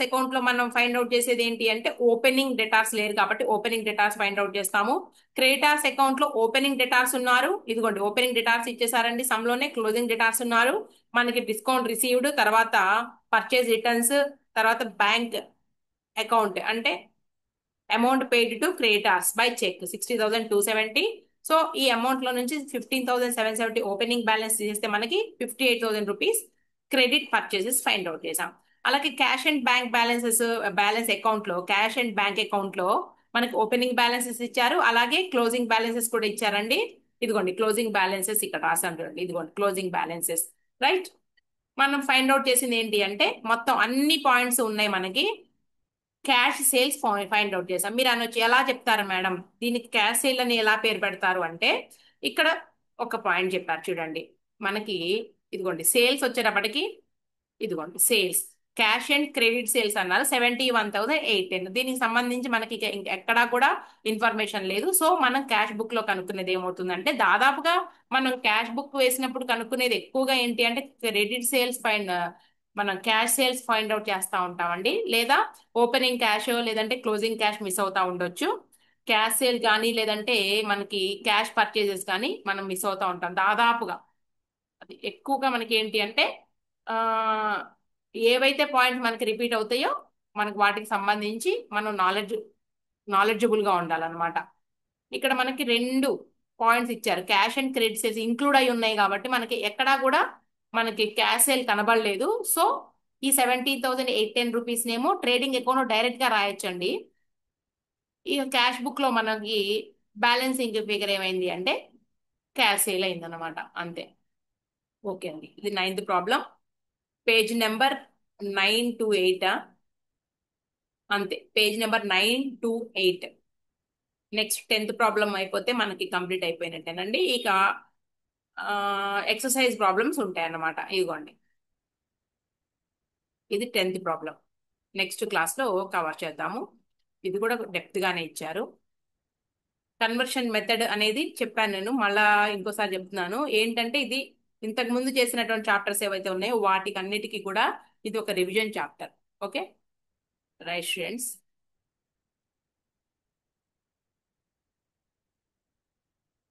అకౌంట్ లో మనం ఫైండ్ అవుట్ చేసేది ఏంటి అంటే ఓపెనింగ్ డెటార్స్ లేరు కాబట్టి ఓపెనింగ్ డెటార్స్ ఫైండ్ అవుట్ చేస్తాము. క్రెడిటార్స్ అకౌంట్ లో ఓపెనింగ్ డెటార్స్ ఉన్నారు. ఇదిగోండి ఓపెనింగ్ డెటార్స్ ఇచ్చేసారండి. సమ్లోనే క్లోజింగ్ డెటార్స్ ఉన్నారు. మనకి డిస్కౌంట్ రిసీవ్డ్, తర్వాత పర్చేజ్ రిటర్న్స్, తర్వాత బ్యాంక్ అకౌంట్ అంటే amount paid to creditors by check 60,270. So ఈ అమౌంట్ లో నుంచి 15,770 ఓపెనింగ్ బ్యాలెన్స్ తీసేస్తే మనకి 58,000 rupees credit purchases find out చేసాం. అలాగే cash and bank balance account లో క్యాష్ అండ్ బ్యాంక్ అకౌంట్ లో మనకి ఓపెనింగ్ బ్యాలెన్సెస్ ఇచ్చారు, అలాగే క్లోజింగ్ బ్యాలెన్సెస్ కూడా ఇచ్చారండి. ఇదిగోండి క్లోజింగ్ బ్యాలెన్సెస్ ఇక్కడ రాసాను చూడండి. ఇదిగోండి క్లోజింగ్ బ్యాలెన్సెస్. రైట్, మనం ఫైండ్ అవుట్ చేసింది ఏంటి అంటే మొత్తం అన్ని పాయింట్స్ ఉన్నాయి మనకి. క్యాష్ సేల్స్ ఫైండ్ అవుట్ చేసాం. మీరు అనొచ్చు ఎలా చెప్తారు మేడం దీనికి క్యాష్ సేల్ అని ఎలా పేరు పెడతారు అంటే, ఇక్కడ ఒక పాయింట్ చెప్పారు చూడండి. మనకి ఇదిగోండి సేల్స్ వచ్చేటప్పటికి, ఇదిగోండి sales cash and credit sales అన్నారు 71,810. దీనికి సంబంధించి మనకి ఎక్కడా కూడా ఇన్ఫర్మేషన్ లేదు. సో మనం క్యాష్ బుక్ లో కనుక్కునేది ఏమవుతుందంటే, దాదాపుగా మనం క్యాష్ బుక్ వేసినప్పుడు కనుక్కునేది ఎక్కువగా ఏంటి అంటే క్రెడిట్ సేల్స్ మనం క్యాష్ సేల్స్ ఫైండ్ అవుట్ చేస్తూ ఉంటామండి. లేదా ఓపెనింగ్ క్యాష్ లేదంటే క్లోజింగ్ క్యాష్ మిస్ అవుతా ఉండొచ్చు. క్యాష్ సేల్ కానీ లేదంటే మనకి క్యాష్ పర్చేజెస్ కానీ మనం మిస్ అవుతా ఉంటాం దాదాపుగా. అది ఎక్కువగా మనకి ఏంటి అంటే ఆ ఏవైతే పాయింట్స్ మనకి రిపీట్ అవుతాయో మనకి వాటికి సంబంధించి మనం నాలెడ్జబుల్ గా ఉండాలన్నమాట. ఇక్కడ మనకి రెండు పాయింట్స్ ఇచ్చారు. Cash and credit sales include అయి ఉన్నాయి కాబట్టి మనకి ఎక్కడా కూడా మనకి క్యాష్ సేల్ కనబడలేదు. సో ఈ 17,810 రూపీస్ నేమో ట్రేడింగ్ అకౌంట్ డైరెక్ట్ గా రాయొచ్చండి. ఈ క్యాష్ బుక్ లో మనకి బ్యాలెన్సింగ్ ఫిగర్ ఏమైంది అంటే క్యాష్ సేల్ అయింది అనమాట. అంతే. ఓకే అండి, ఇది 9th problem. Page number 9 to 8. అంతే, page number 9 to 8. Next 10th problem అయిపోతే మనకి కంప్లీట్ అయిపోయినట్టేనండి. ఇక ఎక్సర్సైజ్ ప్రాబ్లమ్స్ ఉంటాయన్నమాట. ఇదిగోండి, ఇది 10th ప్రాబ్లం. నెక్స్ట్ క్లాస్ లో కవర్ చేద్దాము. ఇది కూడా డెప్త్ గానే ఇచ్చారు. కన్వర్షన్ మెథడ్ అనేది చెప్పాను నేను, మళ్ళా ఇంకోసారి చెప్తున్నాను. ఏంటంటే ఇది ఇంతకు ముందు చేసినటువంటి చాప్టర్స్ ఏవైతే ఉన్నాయో వాటికి అన్నిటికీ కూడా ఇది ఒక revision chapter. Okay right students.